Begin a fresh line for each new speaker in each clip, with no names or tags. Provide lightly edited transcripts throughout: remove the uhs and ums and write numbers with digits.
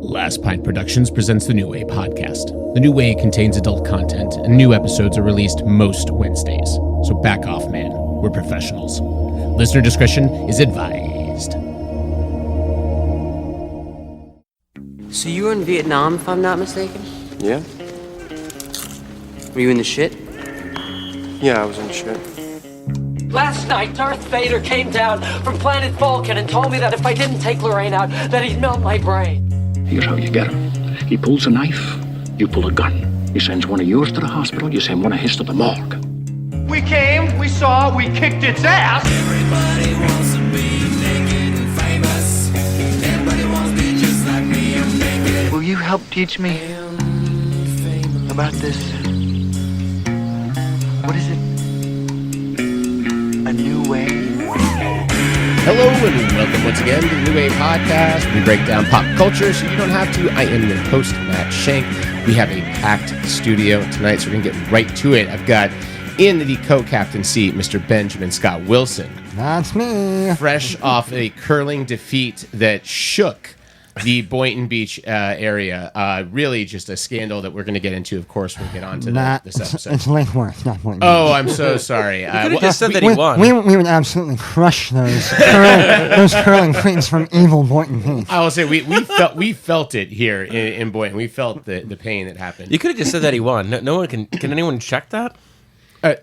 Last Pint Productions presents the New Way podcast. The New Way contains adult content, and new episodes are released most Wednesdays. So back off, man. We're professionals. Listener discretion is advised.
So you were in Vietnam, if I'm not mistaken?
Yeah?
Were you in the shit?
Yeah, I was in shit.
Last night, Darth Vader came down from planet Vulcan and told me that if I didn't take Lorraine out, that he'd melt my brain.
Here's how you get him. He pulls a knife, you pull a gun. He sends one of yours to the hospital, you send one of his to the morgue.
We came, we saw, we kicked its ass.
Everybody wants to be naked and famous. Everybody wants to be just like me. I'm naked.
Will you help teach me about this? What is it? A new way?
Hello and welcome once again to the New Way podcast. We break down pop culture so you don't have to. I am your host, Matt Shank. We have a packed studio tonight, so we're going to get right to it. I've got in the co-captain seat, Mr. Benjamin Scott Wilson.
That's me.
Fresh off a curling defeat that shook the Boynton Beach area. Really just a scandal that we're going to get into. Of course, we'll get on to this episode.
It's Lake Worth, not Boynton Beach.
Oh, I'm so sorry.
You could have just said that he won.
We would absolutely crush those curling queens from evil Boynton Beach.
I will say we felt it here in Boynton. We felt the pain that happened.
You could have just said that he won. No one can anyone check that?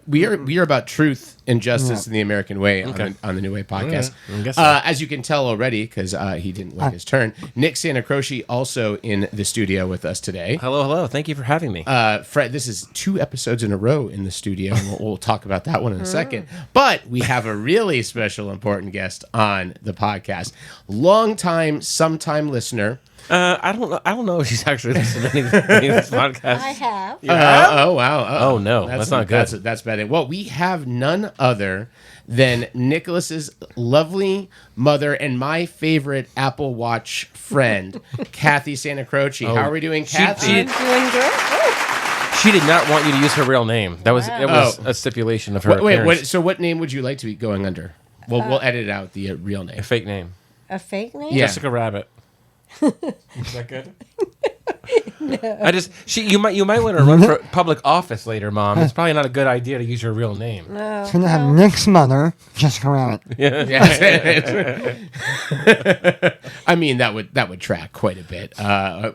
We are about truth and justice in the American way on the New Way podcast.
I guess so.
As you can tell already, because he didn't wait his turn. Nick SantaCroce also in the studio with us today.
Hello. Thank you for having me.
Fred, this is 2 episodes in a row in the studio. And we'll talk about that one in a second. But we have a really special, important guest on the podcast. Long-time, sometime listener.
I don't know if she's actually listening to any of this podcast.
I have.
Oh, wow.
Oh, no. That's not good.
That's bad. Well, we have none other than Nicholas's lovely mother and my favorite Apple Watch friend, Cathy SantaCroce. How are we doing, Cathy?
I'm doing great.
She did not want you to use her real name. That was a stipulation of her appearance.
So what name would you like to be going under? We'll edit out the real name.
A fake name.
A fake name?
Yeah.
Jessica Rabbit. Is that good?
No.
You might want to run for public office later, Mom. It's probably not a good idea to use your real name.
No.
It's going to have Nick's mother, Jessica Rabbit.
Yeah. I mean, that would track quite a bit.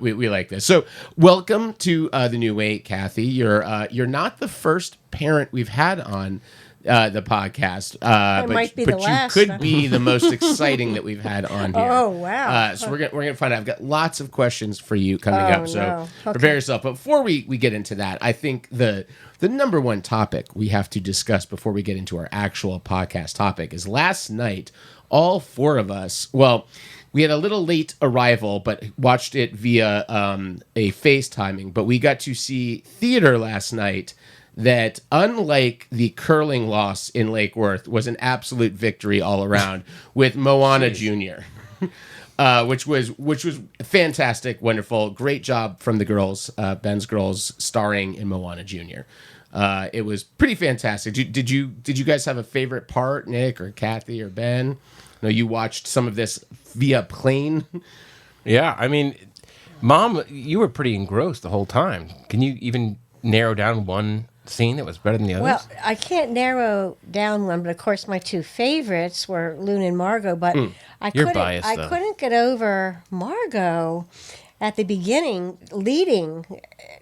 We like this. So, welcome to the New Way, Cathy. You're not the first parent we've had on the podcast,
might be the last.
You could be the most exciting that we've had on here.
Oh, wow.
So we're gonna find out. I've got lots of questions for you coming up, so prepare yourself. But before we get into that, I think the number one topic we have to discuss before we get into our actual podcast topic is last night, all 4 of us, well, we had a little late arrival, but watched it via a FaceTiming, but we got to see theater last night that, unlike the curling loss in Lake Worth, was an absolute victory all around with Moana Jr., which was fantastic, wonderful, great job from the girls, Ben's girls, starring in Moana Jr. It was pretty fantastic. Did you guys have a favorite part, Nick or Cathy or Ben? No, you watched some of this via plane.
Yeah, I mean, Mom, you were pretty engrossed the whole time. Can you even narrow down one scene that was better than the others?
Well, I can't narrow down one, but of course my 2 favorites were Luna and Margot, but I couldn't get over Margot at the beginning leading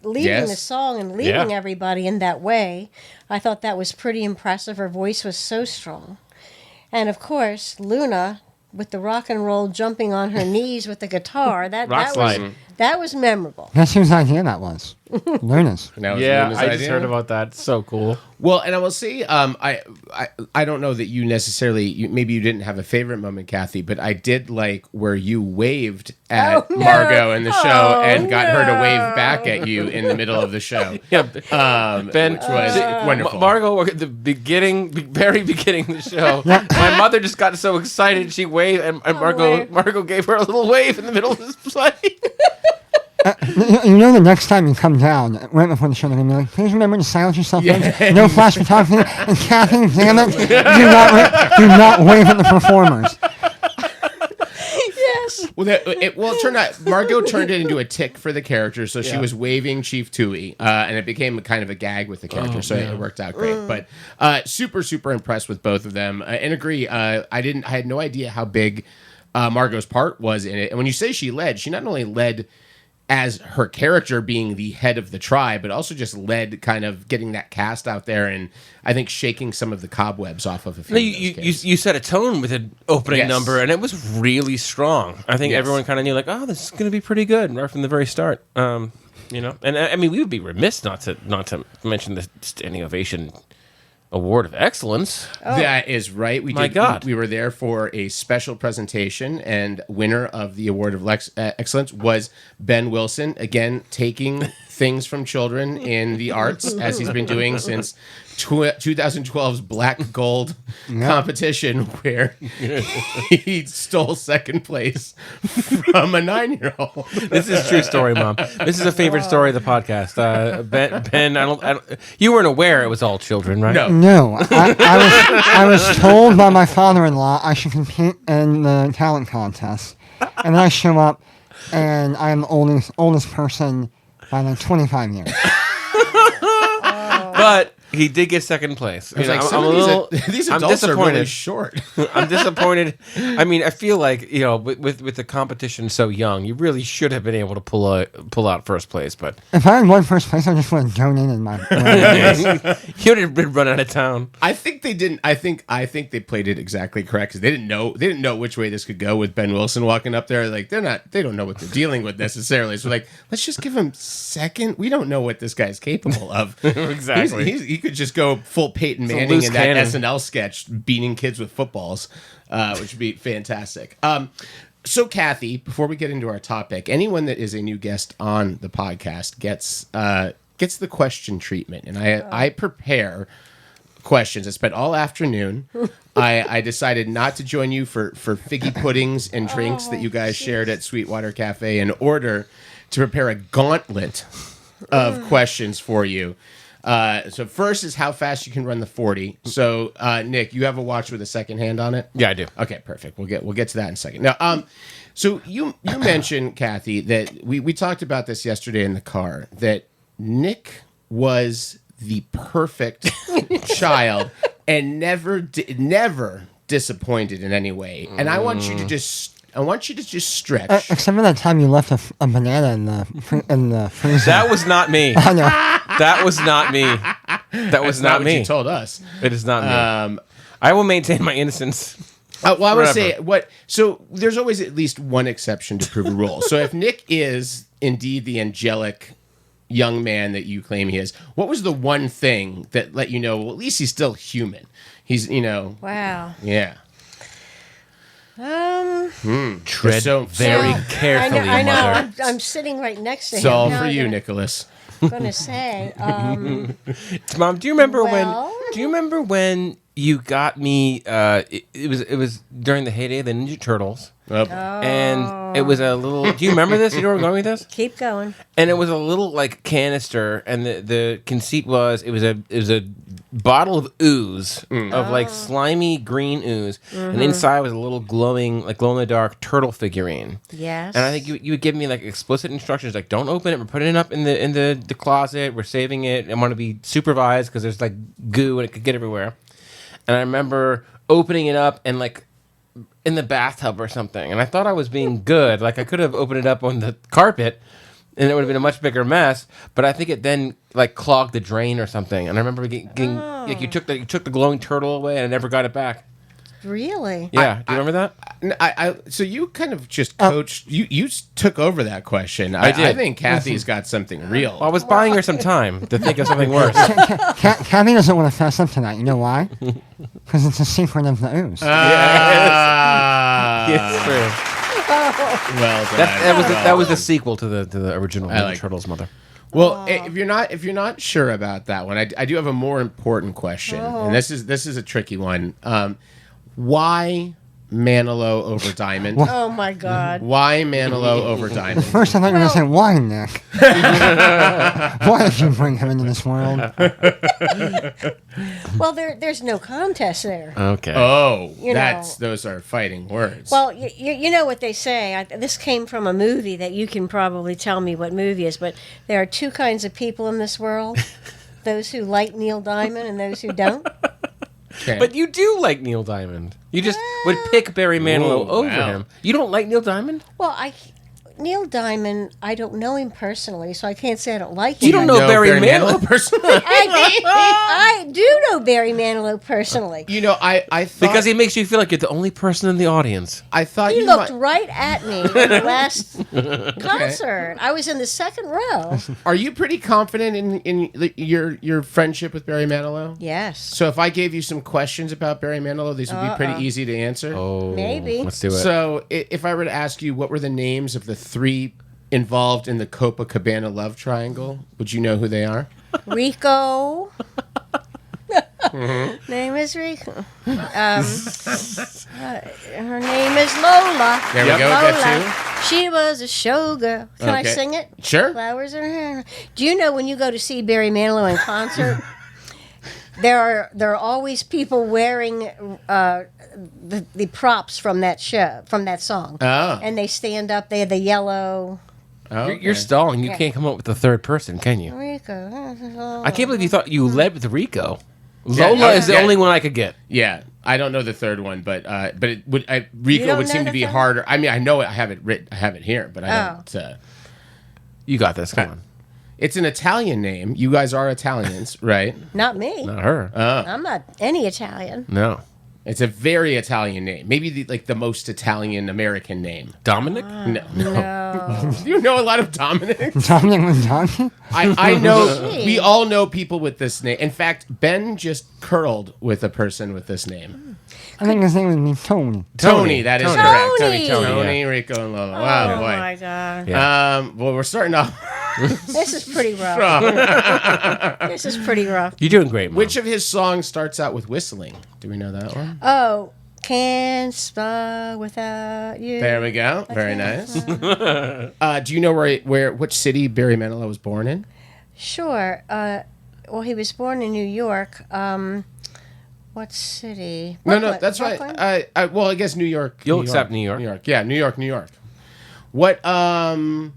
the song and leading everybody in that way. I thought that was pretty impressive. Her voice was so strong. And of course, Luna with the rock and roll jumping on her knees with the guitar. That was memorable.
Guess whose idea that was? Luna's.
I just heard about that. It's so cool.
Well, and I will say, I don't know that you necessarily, maybe you didn't have a favorite moment, Cathy, but I did like where you waved at Margot in the show and got her to wave back at you in the middle of the show.
Yeah,
Ben, which was wonderful.
Margot, at the very beginning of the show, my mother just got so excited she waved, and Margot gave her a little wave in the middle of this play.
You know, the next time you come down, right before the show, they're going to be like, please remember to silence yourself. No flash photography. And Cathy, damn it, do not wave at the performers.
Yes.
Well, it turned out Margot turned it into a tick for the character, so she was waving Chief Tui, and it became kind of a gag with the character, so it worked out great. But super impressed with both of them, and agree. I had no idea how big Margot's part was in it, and when you say she led, she not only led as her character being the head of the tribe, but also just led kind of getting that cast out there and I think shaking some of the cobwebs off of a few.
You set a tone with an opening number, and it was really strong. I think everyone kind of knew, like, oh, this is going to be pretty good right from the very start. And I mean, we would be remiss not to mention the standing ovation Award of Excellence.
Oh.
That is right. We were there for a special presentation, and winner of the Award of Excellence was Ben Wilson, again taking things from children in the arts, as he's been doing since 2012's Black Gold competition, where he stole second place from a 9-year-old.
This is a true story, Mom. This is a favorite story of the podcast. Ben, I don't. You weren't aware it was all children, right?
No. I was told by my father-in-law I should compete in the talent contest, and then I show up, and I'm the oldest person by like 25 years.
But he did get second place.
These adults are really short.
I'm disappointed. I mean, I feel like, with the competition so young, you really should have been able to pull out first place. But
if I had won first place, I just would have donated my.
You would have been run out of town.
I think they didn't. I think they played it exactly correct, because they didn't know which way this could go with Ben Wilson walking up there. Like they don't know what they're dealing with necessarily. So like, let's just give him second. We don't know what this guy's capable of.
Exactly.
He could just go full Peyton Manning in that SNL sketch, beating kids with footballs, which would be fantastic. So, Cathy, before we get into our topic, anyone that is a new guest on the podcast gets the question treatment, and I prepare questions. I spent all afternoon. I decided not to join you for figgy puddings and drinks that you guys shared at Sweetwater Cafe in order to prepare a gauntlet of questions for you. So first is how fast you can run the 40. So Nick, you have a watch with a second hand on it?
Yeah, I do.
Okay, perfect. We'll get to that in a second. Now, so you mentioned, Cathy, that we talked about this yesterday in the car, that Nick was the perfect child and never disappointed in any way. And I want you to just stretch.
Except for that time you left a banana in the freezer.
That was not me.
I know.
That was not me. That was not me.
What you told us.
It is not me. I will maintain my innocence.
Well, I would say so there's always at least one exception to prove a rule. So if Nick is indeed the angelic young man that you claim he is, what was the one thing that let you know, well, at least he's still human? He's,
Wow.
Yeah.
Tread very carefully,
I know.
Mother.
I'm sitting right next to him.
It's all for you, Nicholas.
I'm going to say.
Mom, do you remember when you got me? It was during the heyday of the Ninja Turtles. And it was a little. Do you remember this? You know where I'm going with this?
Keep going.
And it was a little like canister, and the conceit was it was a bottle of ooze of like slimy green ooze, and inside was a little glowing, like glow in the dark turtle figurine.
Yes.
And I think you would give me like explicit instructions, like don't open it. We're putting it up in the closet. We're saving it. I want to be supervised because there's like goo and it could get everywhere. And I remember opening it up and like in the bathtub or something, and I thought I was being good. Like I could have opened it up on the carpet, and it would have been a much bigger mess. But I think it then like clogged the drain or something. And I remember getting like you took the glowing turtle away, and I never got it back.
Really?
Yeah. Do you remember
that? So you kind of just coached. You took over that question.
I did.
I think Cathy's got something real.
Well, I was buying her some time to think of something worse.
Cathy doesn't want to fess up tonight. You know why? Because it's a secret of the ooze.
It's true.
Well done.
That was the sequel to the original Ninja Turtles, Mother.
Well, if you're not sure about that one, I do have a more important question, and this is a tricky one. Why Manilow over Diamond?
Oh my God!
Why Manilow over Diamond?
First, I thought you were going to say, why, Nick? Why did you bring him into this world?
Well, there's no contest there.
Okay.
Oh, those are fighting words.
Well, you know what they say. This came from a movie that you can probably tell me what movie is, but there are two kinds of people in this world: those who like Neil Diamond and those who don't.
Okay.
But you do like Neil Diamond. You just would pick Barry Manilow over him. You don't like Neil Diamond?
Well, Neil Diamond, I don't know him personally, so I can't say I don't like him.
You don't know Barry Manilow
personally?
I do know Barry Manilow personally.
You know, I thought...
Because he makes you feel like you're the only person in the audience.
I thought
he looked right at me in the last concert. I was in the second row.
Are you pretty confident in your friendship with Barry Manilow?
Yes.
So if I gave you some questions about Barry Manilow, these would be pretty easy to answer?
Oh,
maybe.
Let's do it.
So if I were to ask you what were the names of the 3 involved in the Copacabana love triangle, would you know who they are?
Rico. Name is Rico. Her name is Lola.
There we go.
Lola.
That
She was a showgirl. Can I sing it?
Sure.
Flowers in her hair. Do you know when you go to see Barry Manilow in concert, there are always people wearing the props from that show, from that song.
Oh.
And they stand up. They have the yellow.
Oh,
You're stalling. You can't come up with the third person, can you?
Rico.
I can't believe you thought you led with Rico. Lola is the only one I could get.
Yeah, I don't know the third one, but it would Rico would seem to be harder. I mean, I know it. I have it here, but I don't.
You got this. Come on.
It's an Italian name. You guys are Italians, right?
Not me.
Not her.
I'm not any Italian.
No.
It's a very Italian name. Maybe the most Italian American name.
Dominic?
No.
You know a lot of Dominic?
Dominic McDonald?
I know. We all know people with this name. In fact, Ben just curled with a person with this name.
I think his name would be Tony.
Tony, that is correct.
Tony,
Rico, and Lola. Wow, boy.
Oh my God.
Yeah.
Well, we're starting off.
This is pretty rough. This is pretty rough.
You're doing great, Mom.
Which of his songs starts out with whistling? Do we know that one?
Oh, can't spell without you.
There we go. Very nice. Do you know which city Barry Manilow was born in?
Sure. Well, he was born in New York. What city?
No, that's Brooklyn? Right. Well, I guess New York.
You'll accept New York.
New York. Yeah, New York. What? No.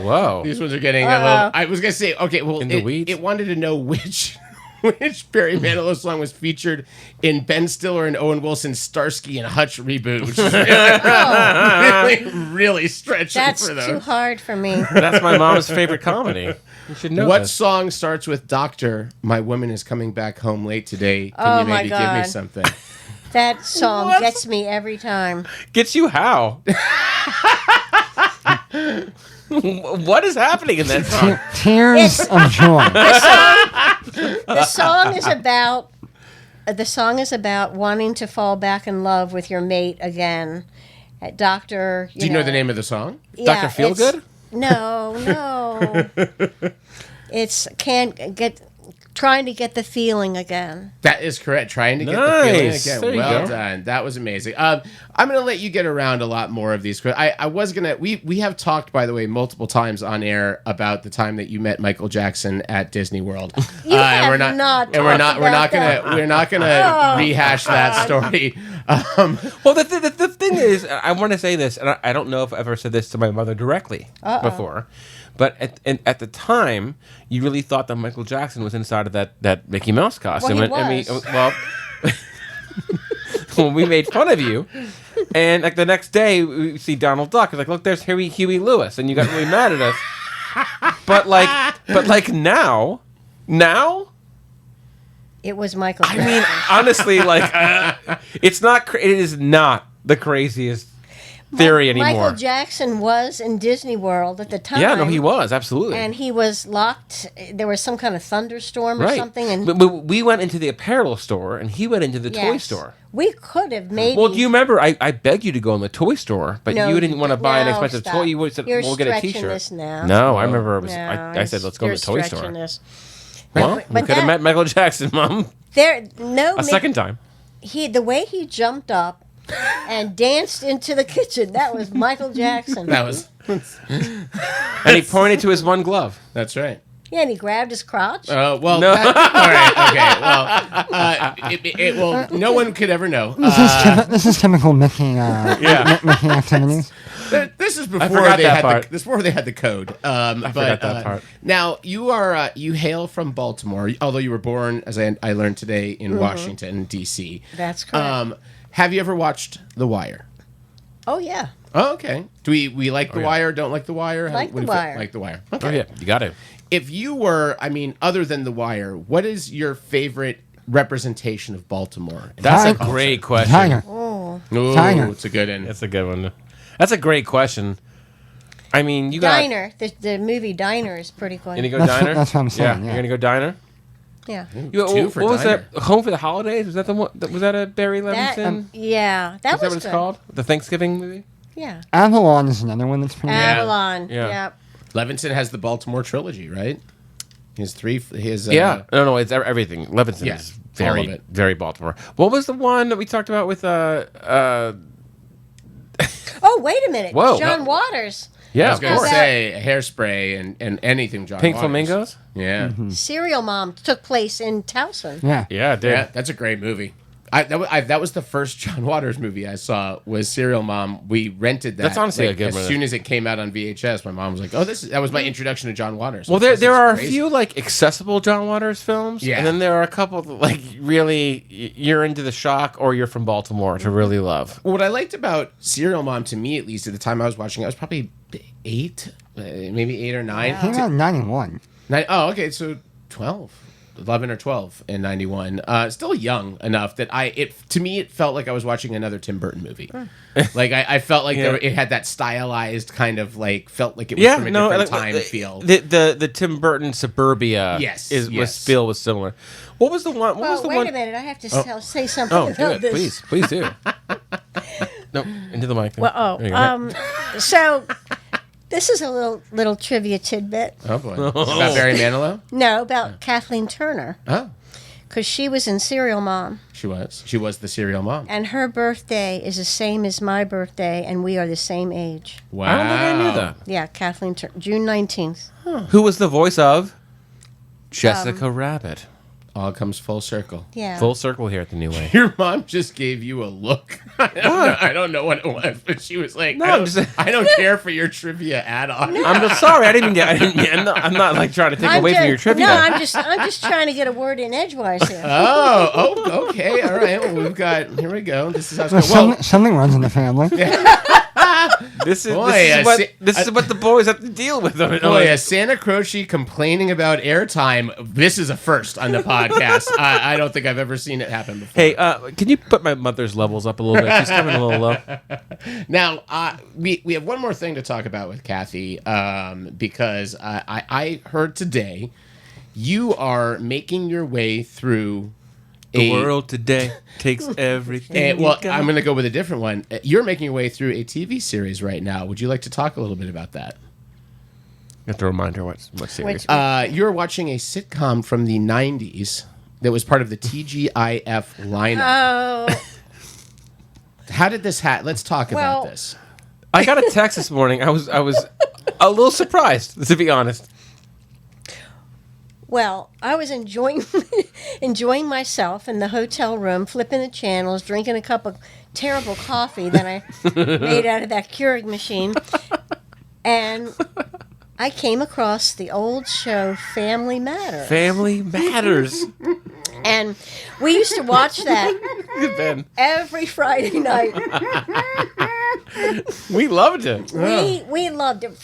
Whoa.
These ones are getting a little. I was gonna say, okay, well,
in the weeds?
It wanted to know which Barry Manilow song was featured in Ben Stiller and Owen Wilson's Starsky and Hutch reboot, which is really stretching
That's
for those.
too hard for me.
That's my mom's favorite comedy. You should know
What
this.
song starts with "Doctor, my woman is coming back home late today. Can
Oh
you maybe
my
give me
God.
something?"
That song gets me every time.
Gets you how? What is happening in that song?
Tears of joy.
The song is about wanting to fall back in love with your mate again. Doctor,
Do you know the name of the song?
Yeah,
Dr. Feelgood?
No. It's trying to get the feeling again.
That is correct. Trying to get the feeling again.
There you
Well
go.
done. That was amazing. I'm going to let you get around a lot more of these. I was going to. We have talked, by the way, multiple times on air about the time that you met Michael Jackson at Disney World.
We're not
going to rehash that story.
Well, the thing is, I want to say this, and I don't know if I've ever said this to my mother directly before, but at the time, you really thought that Michael Jackson was inside of that Mickey Mouse costume.
Well, he was.
Well, we made fun of you, and like the next day, we see Donald Duck. It's like, look, there's Huey Lewis, and you got really mad at us. But now.
It was Michael Jackson.
I mean, honestly, it is not the craziest theory anymore.
Michael Jackson was in Disney World at the time.
Yeah, no, he was, absolutely.
And he was locked. There was some kind of thunderstorm or something. And
but we went into the apparel store, and he went into the toy store.
We could have maybe.
Well, do you remember? I begged you to go in the toy store, but you didn't want to buy an expensive toy. You said,
You're
we'll get a
stretching
T-shirt.
This now.
No, I remember. I said, let's go to the toy store.
This.
Well, we could have met Michael Jackson, Mom.
A
second time.
the way he jumped up and danced into the kitchen, that was Michael Jackson.
That was.
And he pointed to his one glove.
That's right.
Yeah, and he grabbed his crotch.
Well, no. All right, okay. Well, no one could ever know.
This is typical Mickey. Mickey activities.
This is before they had the code. I
forgot that part.
Now you hail from Baltimore, although you were born, as I learned today, in Washington D.C.
That's correct.
Have you ever watched The Wire?
Oh yeah.
Oh, okay. Do we like The Wire? Don't like The Wire?
Like The Wire.
Like The Wire. Okay.
Oh yeah, you got to.
If you were, other than The Wire, what is your favorite representation of Baltimore?
That's a great question.
Diner.
Oh.
Ooh,
Diner.
it's a good one.
That's a good one. That's a great question. You got
Diner. The movie Diner is pretty cool.
You gonna go Diner?
That's what I'm saying.
You're gonna go Diner.
Yeah.
Two for
what was
Diner.
that? Home for the Holidays? Was that the one? Was that a Barry
That,
Levinson?
yeah, that
Is that
was
what it's
good.
called? The Thanksgiving movie?
Yeah.
Avalon is another one that's pretty.
Avalon.
Yeah.
Yep.
Levinson has the Baltimore trilogy, right? His
No, it's everything. Levinson
Yeah,
is
all of
very,
it.
very Baltimore. What was the one that we talked about with
Oh, wait a minute.
Whoa.
John Waters.
Yeah,
I was
of
going to
course.
say Hairspray and anything John
Pink
Waters.
Flamingos?
Yeah.
Serial Mom took place in Towson.
Yeah.
Yeah, it did.
Yeah, that's a great movie. That was the first John Waters movie I saw was Serial Mom. We rented that.
That's honestly a good
as
one.
soon as it came out on VHS, my mom was like, "Oh, that was my introduction to John Waters."
Well,
This
there
is
are
crazy.
a few like accessible John Waters films,
Yeah.
and then there are a couple that, like really you're into the shock or you're from Baltimore to really love.
What I liked about Serial Mom, to me at least, at the time I was watching, I was probably 8, maybe 8 or 9.
Came out in 91.
Oh, okay, so 11 or 12 in 91. Still young enough that to me it felt like I was watching another Tim Burton movie. Like I felt like it had that stylized kind of felt like it was from a different time feel.
The Tim Burton Suburbia was similar. What was the one?
Wait a minute. I have to say something about this.
Please do. No, into the mic.
Well,
There you go.
So this is a little trivia tidbit.
Oh boy, about Barry Manilow?
No, about Kathleen Turner.
Oh,
because she was in Serial Mom.
She was the Serial Mom,
and her birthday is the same as my birthday, and we are the same age.
Wow,
I don't think I knew that.
Yeah, Kathleen Turner, June 19th.
Who was the voice of Jessica Rabbit?
All comes full circle.
Yeah.
Full circle here at the New Way.
Your mom just gave you a look. I don't know what it was, but she was like,
No,
I don't care for your trivia add-on.
No.
I'm sorry. I'm not like trying to take away from your trivia.
No, I'm just trying to get a word in edgewise here.
Oh, okay. All right. Well, here we go. This is how it's going. Well,
something runs in the family.
This is what the boys have to deal with.
Boy, Santa Croce complaining about airtime. This is a first on the podcast. I don't think I've ever seen it happen before.
Hey, can you put my mother's levels up a little bit? She's coming a little low.
Now, we have one more thing to talk about with Cathy, because I heard today you are making your way through
the world today takes everything.
I'm going to go with a different one. You're making your way through a TV series right now. Would you like to talk a little bit about that?
You have to remind her what series.
You're watching a sitcom from the 90s that was part of the TGIF lineup.
Oh.
How did this happen? Let's talk about this.
I got a text this morning. I was a little surprised, to be honest.
Well, I was enjoying myself in the hotel room, flipping the channels, drinking a cup of terrible coffee that I made out of that Keurig machine, and I came across the old show Family Matters.
Family Matters.
And we used to watch that every Friday night.
We loved it.
We loved it.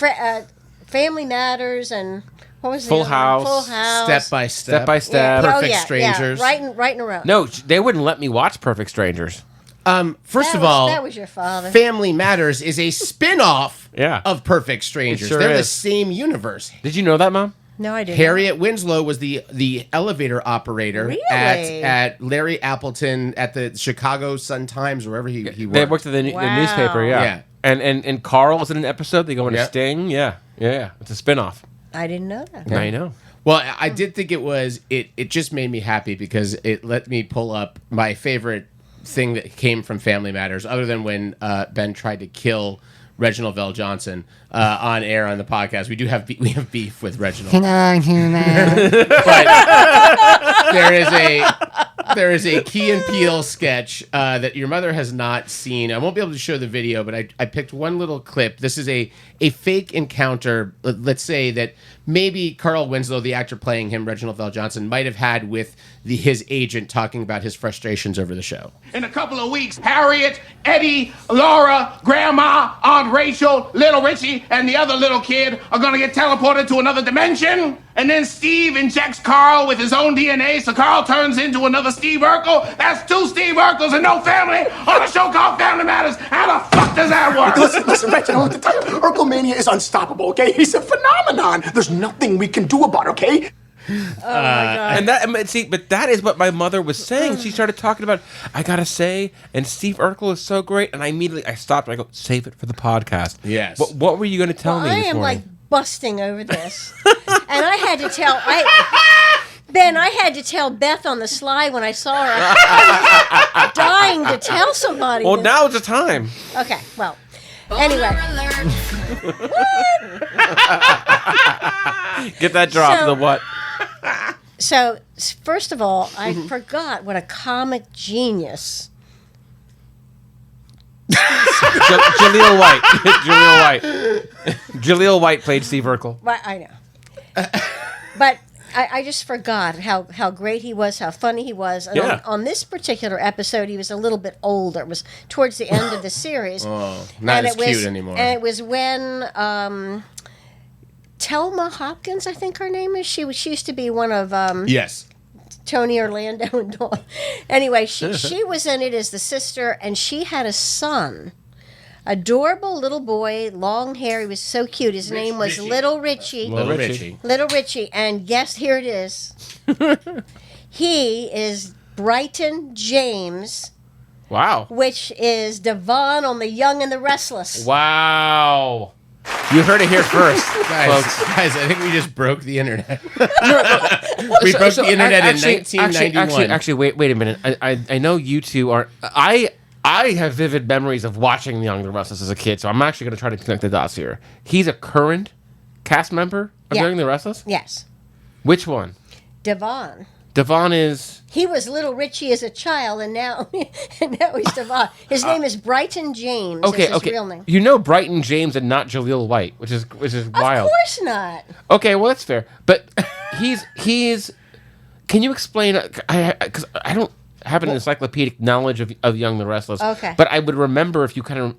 Family Matters and... What was
Full House.
Full House.
Step by Step.
Yeah.
Perfect Strangers.
Yeah. Right in a row.
No, they wouldn't let me watch Perfect Strangers.
First of all,
that was your father.
Family Matters is a spin-off
Yeah.
of Perfect Strangers.
It sure
They're the
is.
same universe.
Did you know that, Mom?
No, I didn't.
Harriet Winslow was the elevator operator
Really?
at Larry Appleton at the Chicago Sun-Times, wherever he worked.
They worked at the newspaper, yeah. And Carl was in an episode. They go into Sting. Yeah. It's a spinoff.
I didn't know that.
Now you know.
Well, I did think it just made me happy because it let me pull up my favorite thing that came from Family Matters, other than when Ben tried to kill Reginald Vell Johnson on air on the podcast. We have beef with Reginald.
Can I do that?
But there is a Key and Peele sketch that your mother has not seen. I won't be able to show the video, but I picked one little clip. This is a fake encounter. Let's say that maybe Carl Winslow, the actor playing him, Reginald Vell Johnson, might have had with his agent talking about his frustrations over the show.
In a couple of weeks, Harriet, Eddie, Laura, Grandma, Aunt Rachel, Little Richie, and the other little kid are gonna get teleported to another dimension. And then Steve injects Carl with his own DNA, so Carl turns into another Steve Urkel. That's 2 Steve Urkels and no family on a show called Family Matters. How the fuck does that work?
Listen, Reginald, to tell you, Urkelmania is unstoppable, okay? He's a phenomenon. There's nothing we can do about it, okay?
Oh my God.
And but that is what my mother was saying. She started talking about, I gotta say, and Steve Urkel is so great, and I stopped and I go, save it for the podcast.
Yes.
What were you gonna tell me this morning?
I am busting over this. And I had to tell Ben, I had to tell Beth on the slide when I saw her. I was dying to tell somebody.
Well, now's the time.
Okay, well, anyway.
Get that drop, the what?
So, first of all, I forgot what a comic genius.
Jaleel White. Jaleel White played Steve Urkel.
Well, I know. But I just forgot how great he was, how funny he was. And on this particular episode, he was a little bit older. It was towards the end of the series.
Not as cute anymore.
And it was when Thelma Hopkins, I think her name is. She used to be one of
yes.
Tony Orlando and Dawn. Anyway, she was in it as the sister, and she had a son. Adorable little boy, long hair. He was so cute. His name was Little Richie. Little Richie. And guess, here it is. He is Brighton James.
Wow.
Which is Devon on The Young and the Restless.
Wow. You heard it here first, folks.
Guys, I think we just broke the internet. We broke the internet in 1991.
Actually, wait a minute. I know you two are... I have vivid memories of watching The Young and the Restless as a kid, so I'm actually going to try to connect the dots here. He's a current cast member of Young and the Restless?
Yes.
Which one?
Devon.
Devon is...
He was Little Richie as a child, and now he's Devon. His name is Brighton James.
Okay,
is his real name.
You know Brighton James and not Jaleel White, which is wild.
Of course not.
Okay, well, that's fair. But he's... Can you explain... Because I don't have an encyclopedic knowledge of Young and the Restless.
Okay.
But I would remember if you kind of...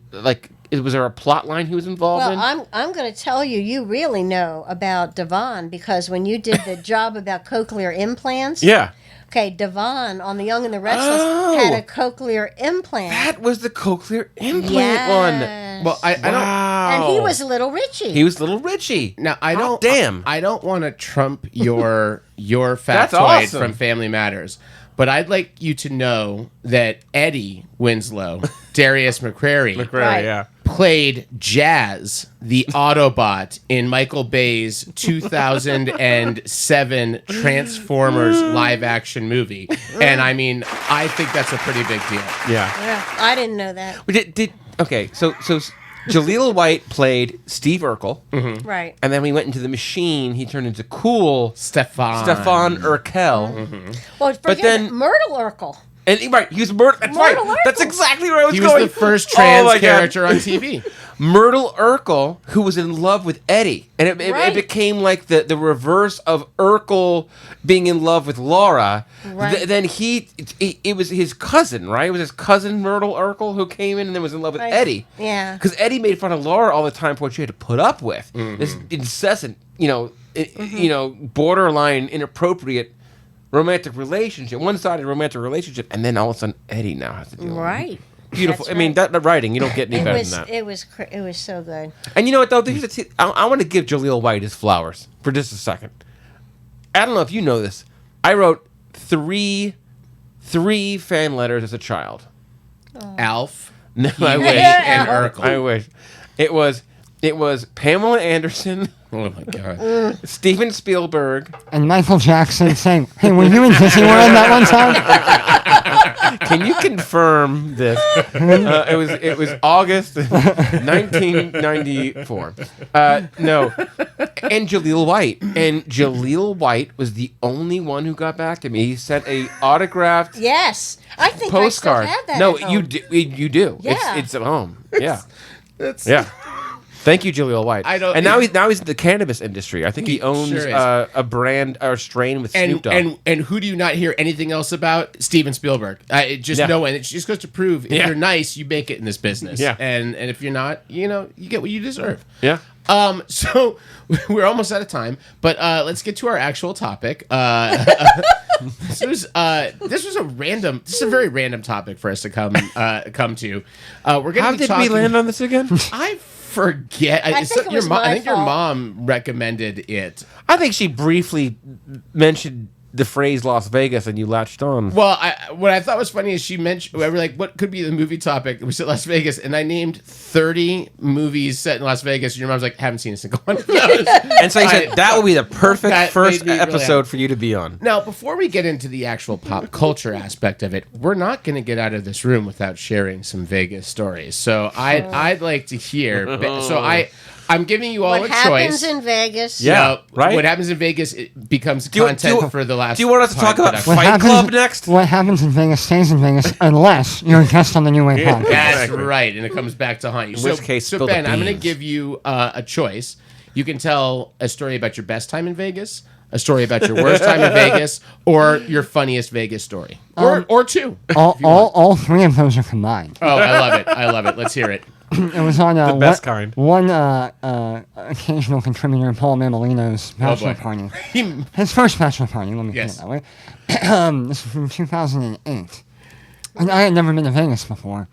was there a plot line he was involved in?
Well, I'm going to tell you, you really know about Devon, because when you did the job about cochlear implants...
Yeah.
Okay, Devon on The Young and the Restless had a cochlear implant.
That was the cochlear implant one.
Well, I don't...
And he was Little Richie.
He was Little Richie.
Now, I don't want to trump your factoid
awesome.
from Family Matters, but I'd like you to know that Eddie Winslow, Darius McCrary, played Jazz, the Autobot, in Michael Bay's 2007 Transformers live-action movie. And, I mean, I think that's a pretty big deal.
Yeah, I didn't know that.
Okay, so Jaleel White played Steve Urkel.
Mm-hmm.
Right.
And then we went into the machine. He turned into cool
Stefan
Urkel.
Mm-hmm.
Well, but then Myrtle Urkel.
And he was Myrtle. That's right.
Urkel.
That's exactly where I was going.
He was the first trans character on TV.
Myrtle Urkel, who was in love with Eddie. And it became like the reverse of Urkel being in love with Laura.
Right.
Then it was his cousin, right? It was his cousin Myrtle Urkel who came in and then was in love with Eddie.
Yeah.
Because Eddie made fun of Laura all the time for what she had to put up with.
Mm-hmm.
This incessant, borderline inappropriate romantic relationship, one-sided romantic relationship, and then all of a sudden Eddie now has to deal with it.
Right.
Beautiful.
That's
I mean, that writing, you don't get any better than that.
It was so good.
And you know what, though? I want to give Jaleel White his flowers for just a second. I don't know if you know this. I wrote three fan letters as a child.
Alf.
No, I wish.
And Urkel.
I wish. It was Pamela Anderson.
Oh my God.
Steven Spielberg.
And Michael Jackson saying, "Hey, were you in Disney World that one time?"
Can you confirm this? It was August 1994. No, and Jaleel White. And Jaleel White was the only one who got back to me. He sent a autographed
Yes, I think
postcard.
I still have that.
No,
at home.
you do. You do.
Yeah.
It's at home. Yeah.
That's
Yeah. Thank you, Jaleel White.
I don't.
And now he's in the cannabis industry. I think he owns
sure is.
a brand or strain with Snoop Dogg.
And who do you not hear anything else about? Steven Spielberg. No one. It just goes to prove if you're nice, you make it in this business.
Yeah.
And if you're not, you get what you deserve.
Yeah.
So we're almost out of time, but let's get to our actual topic. This was a very random topic for us to come to. We're gonna
How
be
did
talking,
we land on this again?
I forget.
I think it was
I think
my
your
fault.
mom recommended it.
I think she briefly mentioned the phrase Las Vegas and you latched on.
Well, what I thought was funny is she mentioned, we were like, what could be the movie topic? We said Las Vegas, and I named 30 movies set in Las Vegas, and your mom's like, haven't seen a single one of those.
And so you said that would be the perfect
That
first
made me really
episode
happy.
for you to be on.
Now, before we get into the actual pop culture aspect of it, we're not going to get out of this room without sharing some Vegas stories. So I'd like to hear. So I'm giving you all
What
a
happens
choice.
in Vegas?
Yeah, right?
What happens in Vegas it becomes
Do you-
content
do you-
for the last.
do you want us to talk about
podcast.
Fight Club next?
What happens in Vegas stays in Vegas unless you're a guest on the New Way podcast.
That's
Exactly.
right, and it comes back to haunt you.
In which case,
so
spill the
Ben, I'm going to
beans.
give you a choice. You can tell a story about your best time in Vegas, a story about your worst time in Vegas, or your funniest Vegas story, or two.
All three of those are combined.
Oh, I love it! I love it. Let's hear it.
It was on
The best kind.
one occasional contributor, Paul Mamolino's bachelor
boy.
party.
He-
His first bachelor party, let me put
Yes.
it that way. This was from 2008. And I had never been to Vegas before.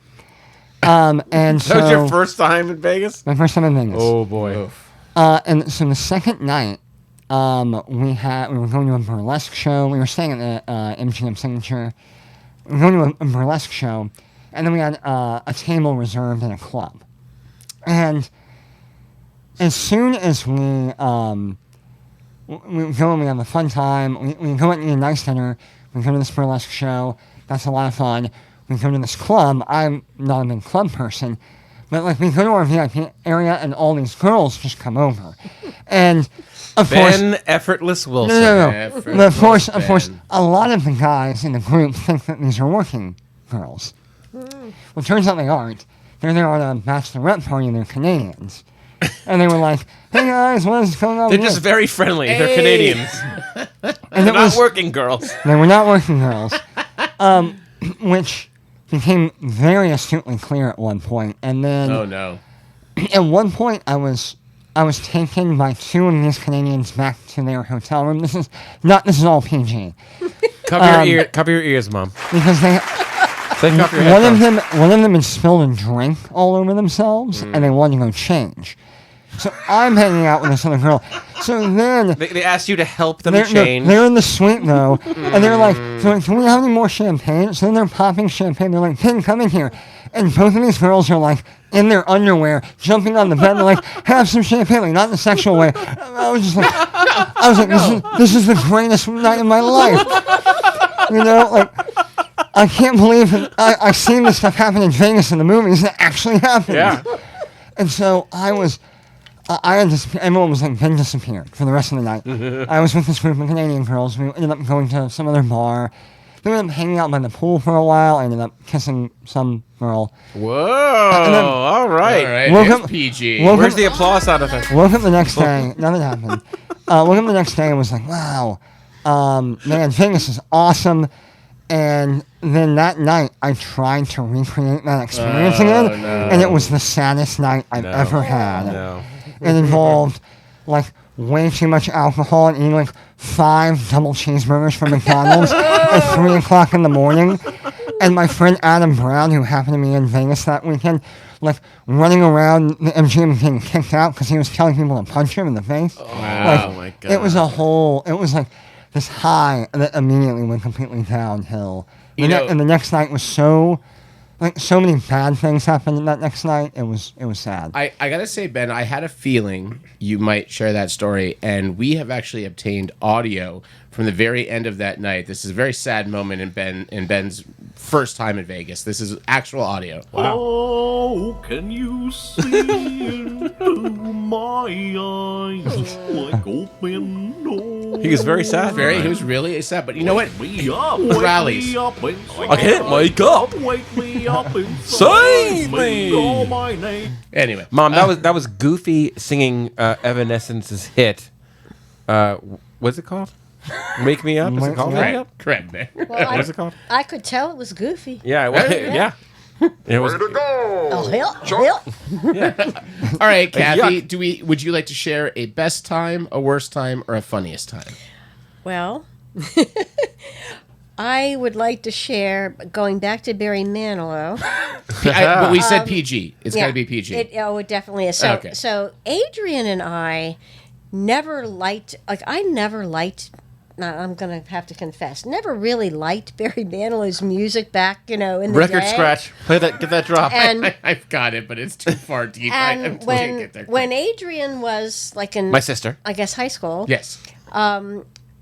And so
That was your first time in Vegas?
my first time in Vegas.
Oh, boy.
And so the second night, we were going to a burlesque show. We were staying at the MGM Signature. We were going to a burlesque show, and then we had a table reserved in a club. And as soon as we go and we have a fun time, we go and eat a nice dinner, we go to this burlesque show, that's a lot of fun. We go to this club, I'm not a big club person, but like we go to our VIP area and all these girls just come over. And of course,
Ben Effortless Wilson.
no. But of course,
Ben.
a lot of the guys in the group think that these are working girls. Well, it turns out they aren't. They're there on a bachelorette party and they're Canadians. And they were like, hey guys, what is going on
They're
here?
just very friendly. They're
Hey.
Canadians.
And
They're
it
not
was,
working girls.
they were not working girls. Which became very astutely clear at one point. And then
Oh no!
at one point I was taken by two of these Canadians back to their hotel room. This is all PG.
Cover your ears, Mom.
Because they
Take off your
one of
headphones.
them had spilled a drink all over themselves, and they wanted to go change. So I'm hanging out with this other girl. So then
They asked you to help them
they're
change.
in the suite though, and they're like, "Can we have any more champagne?" So then they're popping champagne. They're like, "Pin, come in here," and both of these girls are like in their underwear, jumping on the bed. They're like, "Have some champagne," like not in a sexual way. I was like, "This is the greatest night of my life." You know, like. I can't believe it. I've seen this stuff happen in Vegas in the movies. It actually happened.
Yeah.
And so I had everyone was like, Ben disappeared for the rest of the night. I was with this group of Canadian girls. We ended up going to some other bar. We ended up hanging out by the pool for a while. I ended up kissing some girl.
Whoa. All right.
All right,
Woke
it's
up-
PG.
woke
Where's the applause sound effect?
Woke up the next day. Nothing happened. Woke up the next day and was like, wow, man, Vegas is awesome. And then that night, I tried to recreate that experience again, and it was the saddest night I've ever had.
No.
It involved, like, way too much alcohol and eating, like, 5 double cheeseburgers from McDonald's at 3 o'clock in the morning. And my friend Adam Brown, who happened to be in Vegas that weekend, like, running around the MGM getting kicked out because he was telling people to punch him in the face.
Wow, my God.
It was like this high that immediately went completely downhill. And the next night was so many bad things happened that next night. It was sad.
I gotta say, Ben, I had a feeling you might share that story, and we have actually obtained audio from the very end of that night. This is a very sad moment in Ben's first time in Vegas. This is actual audio.
Wow. Oh, can you see into my eyes like open doors?
He was very sad.
He was really sad. But you know what? Rallies.
I can't wake up.
Wake me up and
save me.
My name.
Anyway,
Mom, that was Goofy singing Evanescence's hit. What's it called? Wake Me Up? Is it called Wake Me Up?
Correct, man.
Well,
What's it called?
I could tell it was Goofy.
Yeah, yeah. It was.
Oh, hell.
All right, Cathy, would you like to share a best time, a worst time, or a funniest time?
Well, I would like to share, going back to Barry Manilow.
But we said PG. It's got to be PG.
It definitely is. So Adrian and I never liked, I'm going to have to confess, never really liked Barry Manilow's music back, in the
Record
day.
scratch. Play that, get that drop.
And
I've got it, but it's too far deep.
And when Adrian was in
my sister,
I guess high school.
Yes.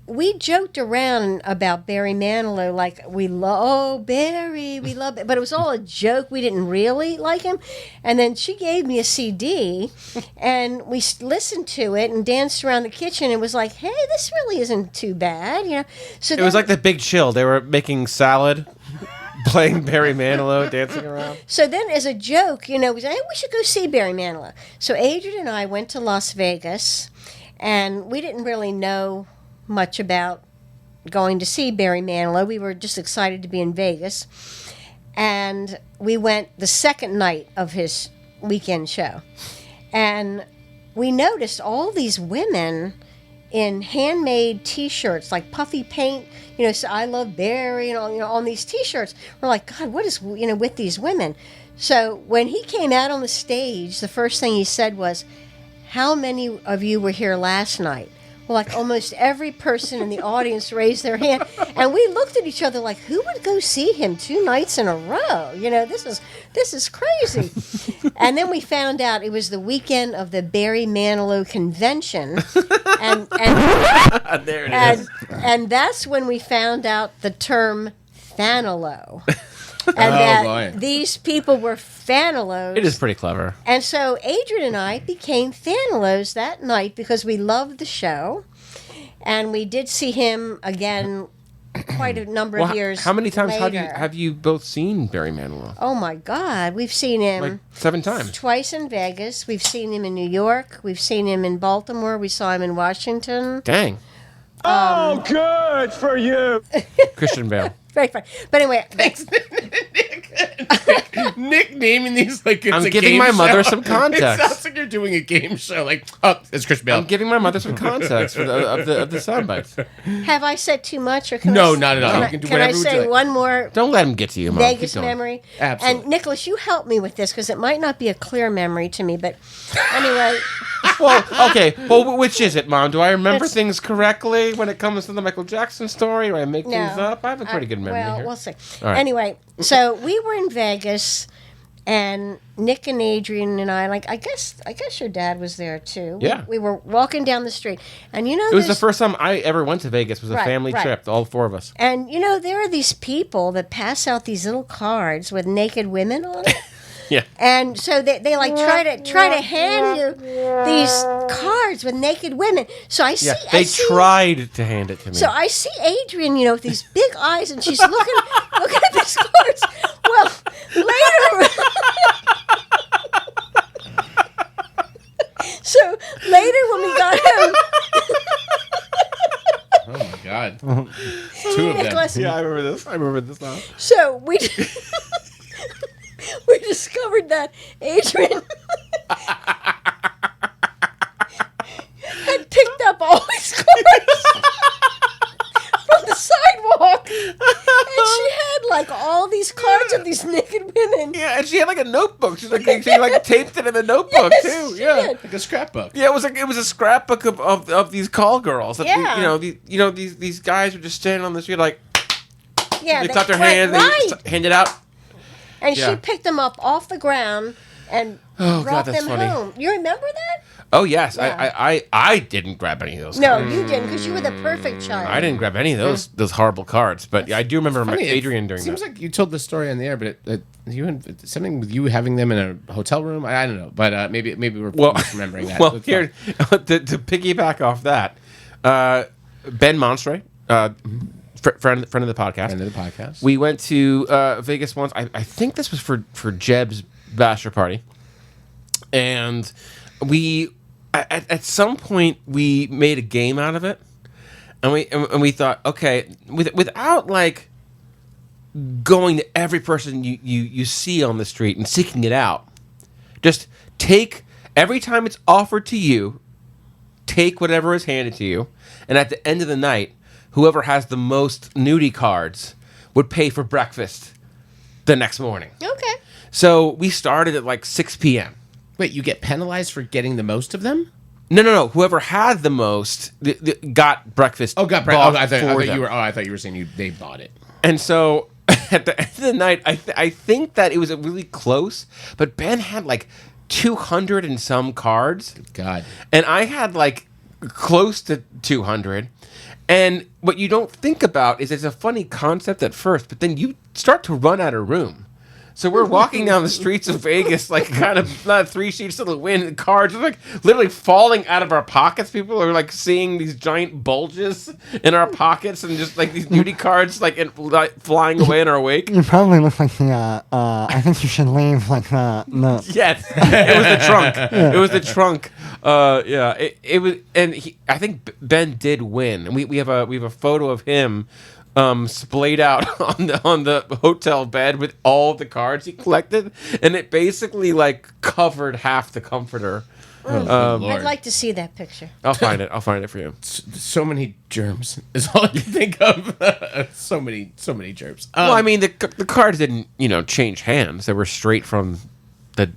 We joked around about Barry Manilow, we love Barry, we love it. But it was all a joke. We didn't really like him. And then she gave me a CD, and we listened to it and danced around the kitchen and was like, hey, this really isn't too bad, So
it was like The Big Chill. They were making salad, playing Barry Manilow, dancing around.
So then as a joke, we said, hey, we should go see Barry Manilow. So Adrian and I went to Las Vegas, and we didn't really know much about going to see Barry Manilow. We were just excited to be in Vegas. And we went the second night of his weekend show. And we noticed all these women in handmade T-shirts, like puffy paint, so I love Barry and all, on these T-shirts. We're like, God, what is, with these women? So when he came out on the stage, the first thing he said was, how many of you were here last night? Well, almost every person in the audience raised their hand, and we looked at each other like, who would go see him 2 nights in a row? This is crazy. And then we found out it was the weekend of the Barry Manilow convention, and
there it is.
And that's when we found out the term Fanilow. And these people were Fanilows.
It is pretty clever.
And so Adrian and I became Fanilows that night because we loved the show. And we did see him again quite a number of years
How many times
later.
have you both seen Barry Manilow?
Oh, my God. We've seen him
7 times.
Twice in Vegas. We've seen him in New York. We've seen him in Baltimore. We saw him in Washington.
Dang.
Good for you.
Christian Bale.
Very fun. But anyway.
Thanks, Nick naming these like it's
I'm
a
giving
game
my
show.
mother some context.
It sounds like you're doing a game show. It's Chris Bale.
I'm giving my mother some context of the sound bites.
Have I said too much? Or
No, not at all. You can do
can I
whatever would you
say
like.
one more
Don't let him get to you, Mom.
Vegas memory?
Absolutely.
And Nicholas, you help me with this because it might not be a clear memory to me. But anyway.
Well, okay. Well, which is it, Mom? Do I remember things correctly when it comes to the Michael Jackson story? Do I make things up? I have a pretty good memory here.
We'll see.
All right.
Anyway, so we were in Vegas, and Nick and Adrian and I guess your dad was there too.
Yeah.
We were walking down the street, and
it was the first time I ever went to Vegas. It was a family trip, all 4 of us.
And there are these people that pass out these little cards with naked women on it.
Yeah.
And so they try to hand you these cards with naked women. So I see.
Yeah, they tried to hand it to me.
So I see Adrian, with these big eyes, and she's looking at these cards. Well, later. So later when we got home.
Oh my God. 2 of them.
Yeah, I remember this now.
So we discovered that Adrian had picked up all his cards from the sidewalk, and she had all these cards of these naked women.
Yeah, and she had a notebook. She taped it in the notebook too. Yeah,
like a scrapbook.
Yeah, it was a scrapbook of these call girls. That
Yeah.
these guys were just standing on the street
Yeah,
they clapped their hands, they hand it out.
And she picked them up off the ground and
Oh,
brought
God, that's
them
funny.
home. You remember that?
Oh yes,
Yeah.
I didn't grab any of those.
No,
cards.
you didn't, because you were the perfect child.
I didn't grab any of those horrible cards, but I do remember
Funny,
Adrian doing
seems
that.
like you told the story on the air, but something with you having them in a hotel room. I don't know, but maybe we're misremembering that.
Well,
That's
here to piggyback off that, Ben Monstre, friend of the podcast.
Friend of the podcast.
We went to Vegas once. I think this was for Jeb's bachelor party, and we at some point we made a game out of it, and we thought, okay, without like going to every person you see on the street and seeking it out, just take every time it's offered to you, take whatever is handed to you, and at the end of the night, whoever has the most nudie cards would pay for breakfast the next morning.
Okay.
So we started at like 6 p.m.
Wait, you get penalized for getting the most of them?
No. Whoever had the most got breakfast.
Oh, got
bought
breakfast.
for them.
I thought you were saying they bought it.
And so at the end of the night, I think that it was really close, but Ben had like 200 and some cards.
God.
And I had like close to 200. And what you don't think about is it's a funny concept at first, but then you start to run out of room. So we're walking down the streets of Vegas, like kind of not 3 sheets to the wind. And cards are like literally falling out of our pockets. People are like seeing these giant bulges in our pockets, and just like these nudie cards like flying away in our wake.
You probably look like the. I think you should leave like the.
Yes, it was the trunk.
Yeah.
It was the trunk. Yeah, it was, and I think Ben did win. And we have a photo of him. Splayed out on the hotel bed with all the cards he collected, and it basically like covered half the comforter.
I'd like to see that picture.
I'll find it for you.
So many germs is all I can think of. so many germs.
Well, I mean, the cards didn't change hands. They were straight from the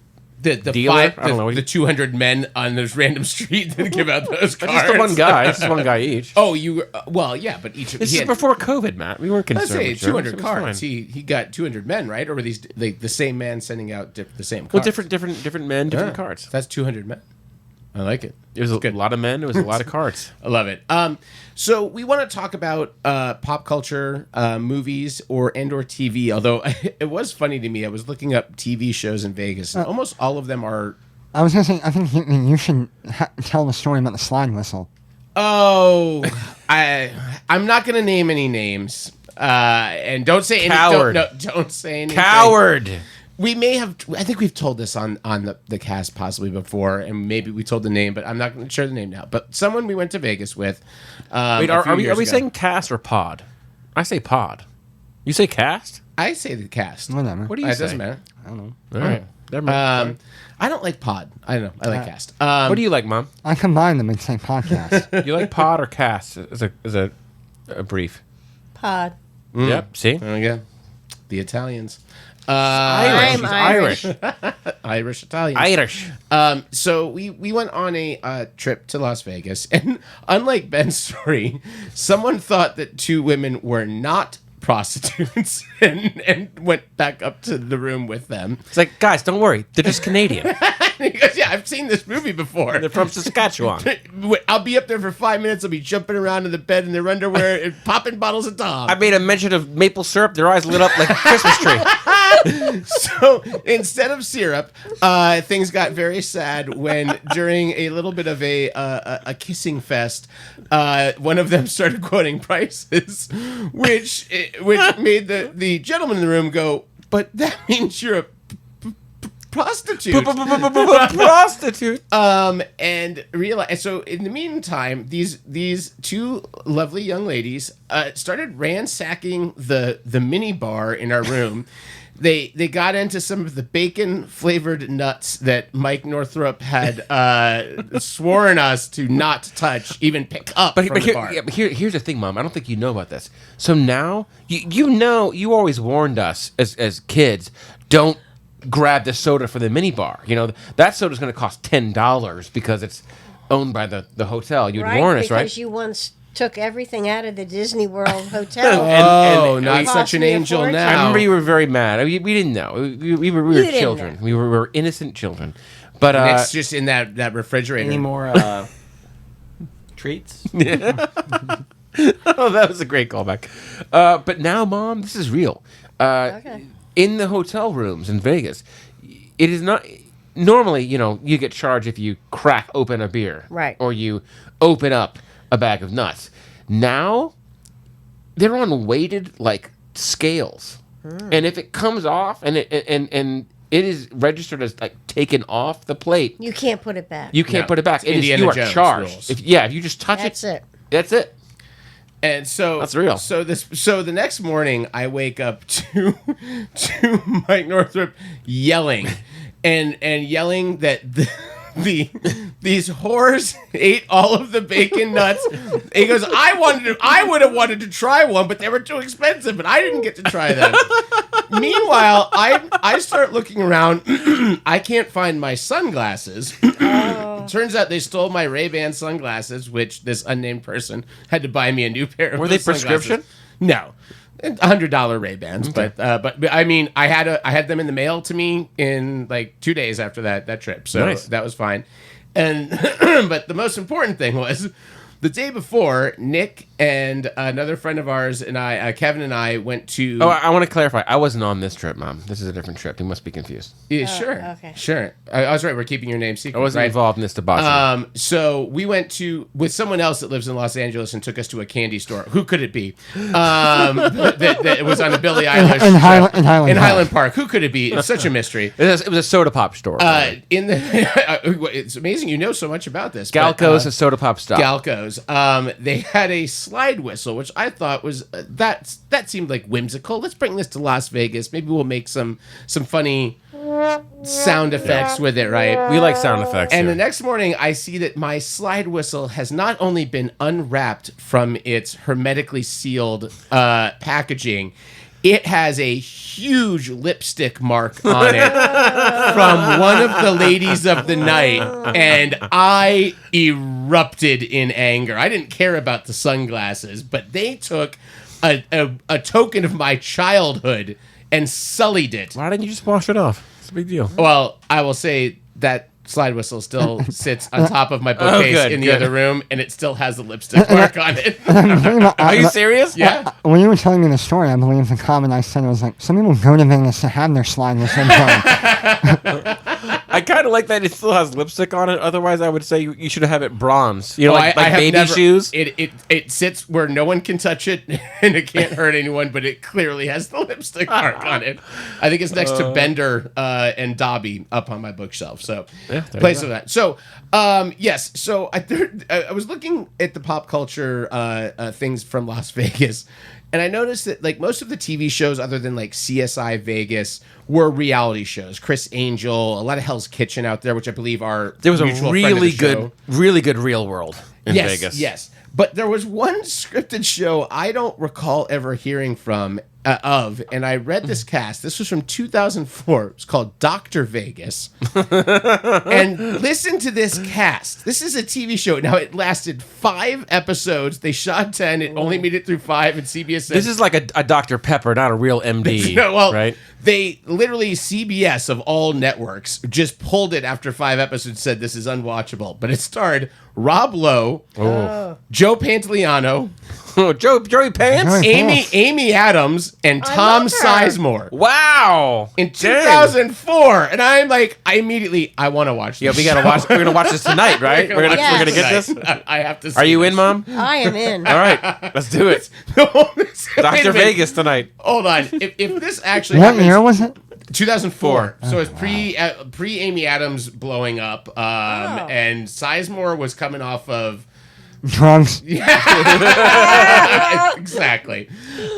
dealer. I don't know.
The 200 men on this random street that give out those cards.
Just the one guy. Just one guy each.
Oh, you were, well, yeah, but each.
This is before COVID, Matt. We weren't concerned.
Let's say
with
200 cards. He got 200 men, right? Or were these the same man sending out the same cards?
Well, different men, different cards.
That's 200 men. I like it.
It was a lot of men. It was a lot of cards.
I love it. So we want to talk about pop culture, movies, or TV. Although it was funny to me, I was looking up TV shows in Vegas, and almost all of them are.
I was gonna say, I think you should tell the story about the slide whistle.
Oh, I'm not gonna name any names, and don't say
Coward.
Don't say anything.
Coward.
We may have. I think we've told this on the cast possibly before, and maybe we told the name, but I'm not going to share the name now. But someone we went to Vegas with.
Wait, are we saying cast or pod? I say pod. You say cast?
I say the cast.
Whatever.
What do you say?
It doesn't matter.
I don't know.
All right. Never mind.
I don't like pod. I don't know. I like cast.
What do you like, Mom?
I combine them and say podcast.
You like pod or cast as a brief?
Pod.
Yep. See?
There we go. The Italians.
I'm Irish.
Irish Italians.
Irish.
So we went on a trip to Las Vegas, and unlike Ben's story, someone thought that 2 women were not prostitutes and went back up to the room with them.
It's like, guys, don't worry. They're just Canadian.
He goes, yeah, I've seen this movie before.
They're from Saskatchewan.
I'll be up there for 5 minutes. I'll be jumping around in the bed in their underwear and popping bottles of Dom.
I made a mention of maple syrup. Their eyes lit up like a Christmas tree.
So instead of syrup, things got very sad when during a little bit of a kissing fest, one of them started quoting prices, which made the gentleman in the room go, but that means you're a prostitute.
Prostitute.
And realize. So in the meantime, these 2 lovely young ladies started ransacking the mini bar in our room. They got into some of the bacon flavored nuts that Mike Northrup had sworn us to not touch, even pick up from the bar.
Here's the thing, Mom. I don't think you know about this. So now you always warned us as kids, don't grab the soda for the mini bar. That soda's going to cost $10 because it's owned by the hotel. You'd warn us, right?
Because you once took everything out of the Disney World hotel.
And not such an angel now.
I remember you were very mad. We didn't know. We were children. We were innocent children. But
it's just in that refrigerator.
Any more treats?
Yeah. Oh, that was a great callback. But now, Mom, this is real.
Okay.
In the hotel rooms in Vegas, it is not... Normally, you get charged if you crack open a beer.
Right.
Or you open up a bag of nuts. Now, they're on weighted, scales. And if it comes off and it is registered as, taken off the plate...
You can't put it back.
You can't put it back. You are charged. If you just touch
That's it.
That's it.
And so
that's real.
So the next morning, I wake up to Mike Northrup yelling, and yelling that these whores ate all of the bacon nuts. He goes, I would have wanted to try one, but they were too expensive, and I didn't get to try them. Meanwhile, I start looking around. I can't find my sunglasses. Turns out they stole my Ray-Ban sunglasses, which this unnamed person had to buy me a new pair of.
Were they prescription?
No. $100 Ray-Bans,
Okay.
but I mean, I had them in the mail to me in 2 days after that trip, so
Nice.
that was fine. And but the most important thing was the day before, Nick and another friend of ours and I, Kevin and I, went to.
Oh, I want to clarify. I wasn't on this trip, Mom. This is a different trip. You must be confused.
Yeah, sure.
Okay.
Sure. I was right. We're keeping your name secret.
I wasn't
right?
involved in this debauchery.
So we went with someone else that lives in Los Angeles and took us to a candy store. Who could it be? That was on a Billie Eilish
in Highland
Park. Who could it be? It's such a mystery.
It was a soda pop store.
It's amazing you know so much about this.
Galco's a soda pop stop.
Galco's. They had a slide whistle, which I thought was that seemed like whimsical. Let's bring this to Las Vegas. Maybe we'll make some funny sound effects with it, right?
We like sound effects.
And
here.
the next morning, I see that my slide whistle has not only been unwrapped from its hermetically sealed packaging, it has a huge lipstick mark on it from one of the ladies of the night, and I erupted in anger. I didn't care about the sunglasses, but they took a token of my childhood and sullied it.
Why didn't you just wash it off? It's a big deal.
Well, I will say that slide whistle still sits on top of my bookcase in the other room, and it still has a lipstick mark on it.
Are you serious?
Yeah.
When you were telling me the story, I believe the comment I said was some people go to Vegas to have their slide whistle done.
I kind of like that it still has lipstick on it. Otherwise, I would say you should have it bronze.
I have
baby
never,
shoes.
It sits where no one can touch it, and it can't hurt anyone, but it clearly has the lipstick mark on it. I think it's next to Bender and Dobby up on my bookshelf. So, place of that. So, yes. So I was looking at the pop culture things from Las Vegas, and I noticed that most of the TV shows, other than CSI Vegas, were reality shows. Chris Angel, a lot of Hell's Kitchen out there, which I believe are
There was a
mutual friend of the show.
really good Real World in Vegas.
Yes, but there was one scripted show I don't recall ever hearing of, and I read this cast. This was from 2004. It's called Dr. Vegas. And listen to this cast. This is a TV show. Now, it lasted 5 episodes. They shot 10. It only made it through 5, and CBS said...
This is like a Dr. Pepper, not a real MD, right?
They literally, CBS of all networks, just pulled it after 5 episodes, said this is unwatchable. But it starred Rob Lowe, Joe Pantoliano,
Joey Pants,
Amy Adams, and Tom Sizemore.
Wow!
In 2004, and I'm like, I want to watch this.
Yeah, we gotta watch. We're gonna watch this tonight, right? We're gonna get this.
I have to. See
Are you
this.
in, Mom?
I am in.
All right, let's do it. Dr. Vegas tonight.
Hold on. If this actually
What
happens,
year was it?
2004. So it's pre Amy Adams blowing up, and Sizemore was coming off of
drugs.
Exactly.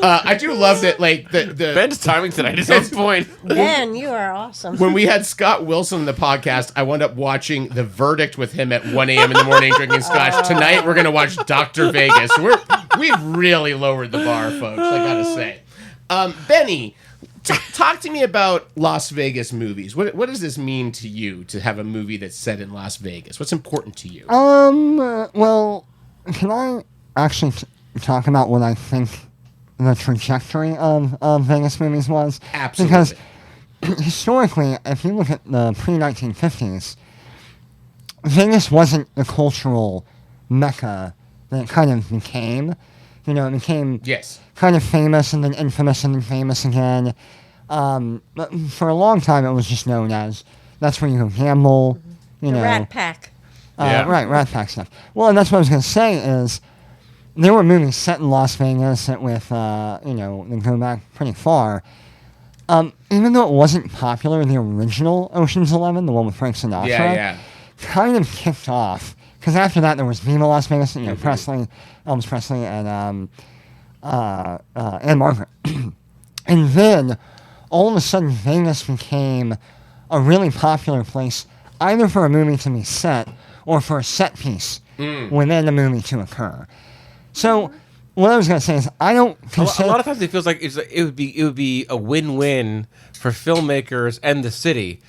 I do love that. The
Ben's timing tonight is on point.
Ben, you are awesome.
When we had Scott Wilson on the podcast, I wound up watching The Verdict with him at 1 a.m. in the morning drinking scotch. Tonight we're gonna watch Dr. Vegas. We've really lowered the bar, folks. I gotta say, Benny. Talk to me about Las Vegas movies. What does this mean to you to have a movie that's set in Las Vegas? What's important to you?
Well, can I actually talk about what I think the trajectory of Vegas movies was.
Absolutely.
Because historically, if you look at the pre-1950s, Vegas wasn't the cultural mecca that it kind of became. You know, it became kind of famous and then infamous and then famous again. But for a long time, it was just known as that's where you go gamble. You know,
Rat Pack.
Right, Rat Pack stuff. Well, and that's what I was going to say is there were movies set in Las Vegas that with, you know, they go back pretty far. Even though it wasn't popular, the original Ocean's 11, the one with Frank Sinatra, kind of kicked off. Because after that, there was Viva Las Vegas, you know, Elvis Presley, and Margaret. And then, all of a sudden, Vegas became a really popular place, either for a movie to be set, or for a set piece within the movie to occur. So, what I was going to say is, I don't consider...
A lot of times it feels like it would be a win-win for filmmakers and the city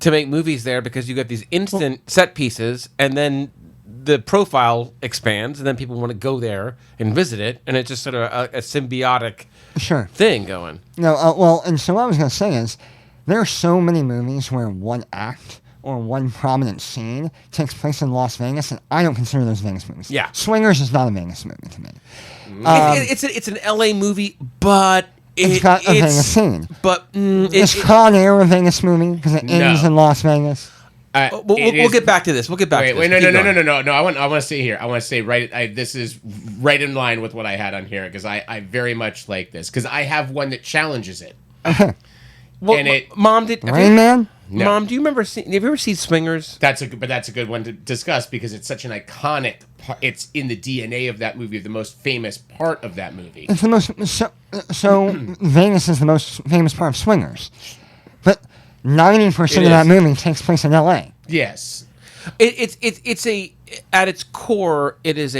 to make movies there, because you get these instant set pieces, and then the profile expands, and then people want to go there and visit it, and it's just sort of a symbiotic thing going.
No, well, and so what I was going to say is, there are so many movies where one act or one prominent scene takes place in Las Vegas, and I don't consider those Vegas movies.
Yeah.
Swingers is not a Vegas movie to me.
It's an LA movie, but
it's got a Vegas scene.
But
is Con Air a Vegas movie because it ends in Las Vegas?
We'll get back to this. We'll get back to this.
No. I want to say here. I want to say this is right in line with what I had on here, because I very much like this, because I have one that challenges it.
Well,
and
Mom,
Rain Man?
No. Mom, do you remember? Have you ever seen Swingers?
That's a good one to discuss, because it's such an iconic. It's in the DNA of that movie, the most famous part of that movie.
It's the most so Vegas is the most famous part of Swingers, but 90% of that movie takes place in L.A.
Yes,
it's at its core, it is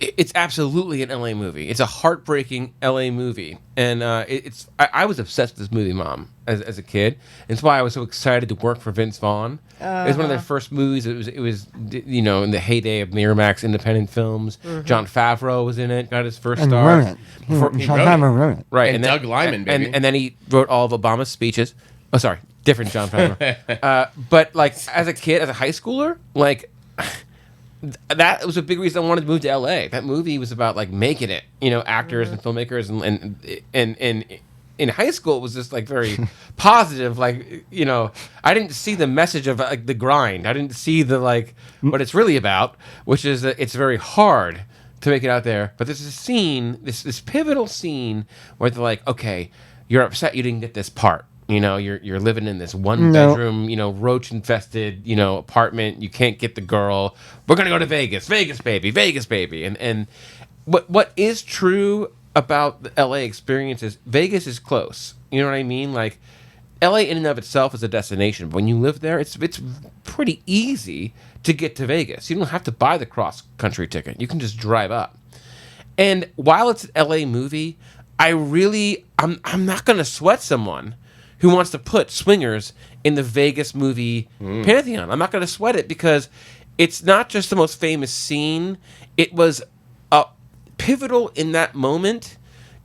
it's absolutely an LA movie. It's a heartbreaking LA movie, and I was obsessed with this movie, Mom, as a kid. And it's why I was so excited to work for Vince Vaughn. It was one of their first movies. It was you know, in the heyday of Miramax independent films. Jon Favreau was in it, got his first star.
Jon Favreau wrote it,
right?
And Doug Liman, baby.
And then he wrote all of Obama's speeches. Oh, sorry, different Jon Favreau. But like as a kid, as a high schooler, like. That was a big reason I wanted to move to LA. That movie was about like making it, you know, actors and filmmakers, and in high school it was just like very positive. Like, you know, I didn't see the message of like the grind. I didn't see the like what it's really about, which is that it's very hard to make it out there. But there's a scene, this pivotal scene where they're like, okay, you're upset you didn't get this part. You know, you're living in this one bedroom, you know, roach infested, you know, apartment. You can't get the girl. We're gonna go to Vegas, Vegas baby. And what is true about the LA experience is Vegas is close. You know what I mean? Like LA in and of itself is a destination. But when you live there, it's pretty easy to get to Vegas. You don't have to buy the cross country ticket. You can just drive up. And while it's an LA movie, I'm not gonna sweat someone who wants to put Swingers in the Vegas movie pantheon. I'm not going to sweat it, because it's not just the most famous scene. It was pivotal in that moment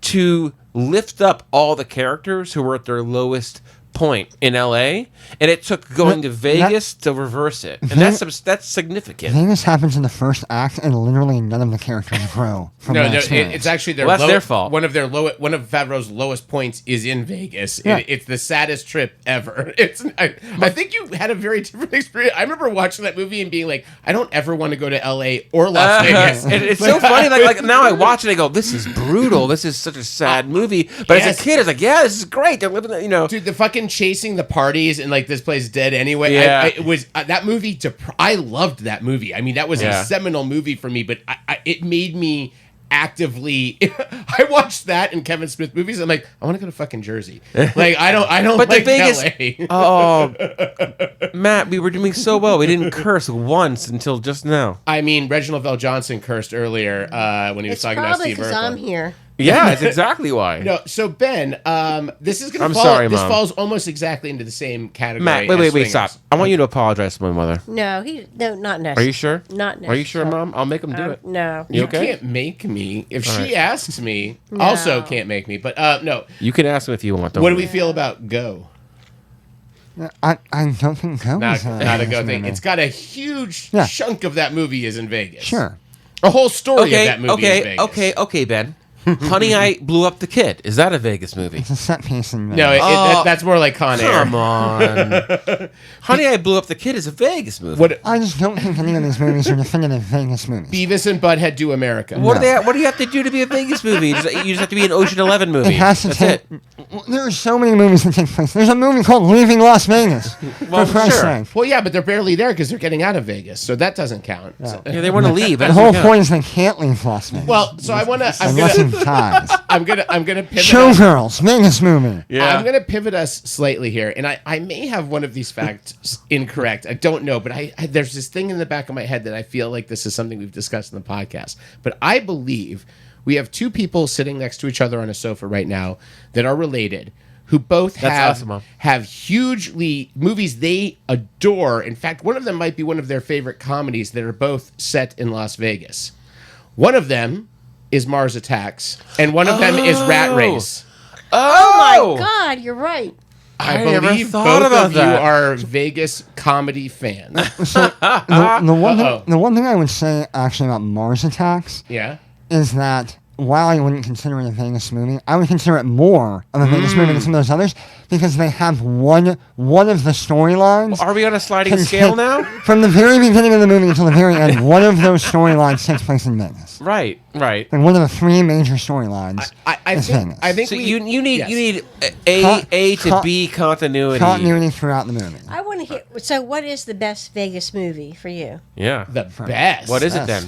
to lift up all the characters who were at their lowest point in LA, and it took going to Vegas to reverse it, and that's significant.
Vegas happens in the first act, and literally none of the characters grow from that experience.
It's actually
that's their fault.
One of Favreau's lowest points is in Vegas. Yeah. It's the saddest trip ever. I think you had a very different experience. I remember watching that movie and being like, I don't ever want to go to LA or Las Vegas.
It's so funny. Like now I watch it, I go, this is brutal. This is such a sad movie. But as a kid, I was like, yeah, this is great. They're living, you know,
dude, the fucking chasing the parties and like this place dead anyway.
Yeah.
It was that movie. I loved that movie. I mean, that was a seminal movie for me. But it made me actively. I watched that and Kevin Smith movies. I'm like, I want to go to fucking Jersey. Like I don't
but
like
Vegas,
LA.
Oh, Matt, we were doing so well. We didn't curse once until just now.
I mean, Reginald VelJohnson cursed earlier when he was talking about Steve Urkel.
It's probably because I'm here.
Yeah, it's exactly why.
No, so Ben, this is going to fall.
Sorry,
this
Mom.
falls almost exactly into the same category.
Matt,
as
wait,
Swingers.
stop. I want you to apologize to my mother.
No, not necessary.
Are you sure?
Not necessary.
Are you sure, Mom? I'll make him do it.
No.
You
You
okay?
can't make me. If
All
she
right.
asks me,
No.
also can't make me. But no.
You can ask him if you want.
What do we feel about Go?
I don't think Go
Not,
is a
not a Go
Vegas
thing.
movie.
It's got a huge
Yeah.
chunk of that movie is in Vegas.
Sure.
A whole story of that movie is Vegas.
Okay, Ben. Honey, I Blew Up the Kid. Is that a Vegas movie?
It's a set piece in Vegas.
No, that's more like Con Air.
Come on. Honey, I Blew Up the Kid is a Vegas movie.
I just don't think any of these movies are definitive Vegas movies.
Beavis and Butthead Do America.
What do you have to do to be a Vegas movie? You just have to be an Ocean 11 movie.
It has to
That's
take.
it.
There are so many movies that take place. There's a movie called Leaving Las Vegas.
Well,
for Christ's
sure.
sake.
Well, yeah, but they're barely there because they're getting out of Vegas, so that doesn't count.
Yeah.
Yeah, they want to leave.
The whole point is they can't leave Las Vegas.
Well, so I want to.
Unless in ties.
I'm gonna pivot.
Showgirls, Vegas movie.
Yeah. I'm gonna pivot us slightly here, and I may have one of these facts incorrect. I don't know, but I there's this thing in the back of my head that I feel like this is something we've discussed in the podcast. But I believe we have two people sitting next to each other on a sofa right now that are related, who both
That's awesome, Mom.
have hugely movies they adore. In fact, one of them might be one of their favorite comedies that are both set in Las Vegas. One of them is Mars Attacks, and one of them is Rat Race.
Oh my God, you're right.
I
never
believe
thought
both
about
of
that.
you are Vegas comedy fans.
The one thing I would say actually about Mars Attacks
Yeah.
is that while I wouldn't consider it a Vegas movie, I would consider it more of a Vegas movie than some of those others because they have one of the storylines.
Are we on a sliding
can
scale
take-
now?
From the very beginning of the movie until the very end, one of those storylines takes place in Vegas.
Right.
And one of the three major storylines is Vegas.
I think
So
we,
you need
yes.
you need A to B continuity.
Continuity throughout the movie.
I want to hear. So, what is the best Vegas movie for you?
Yeah.
the best.
What is it then?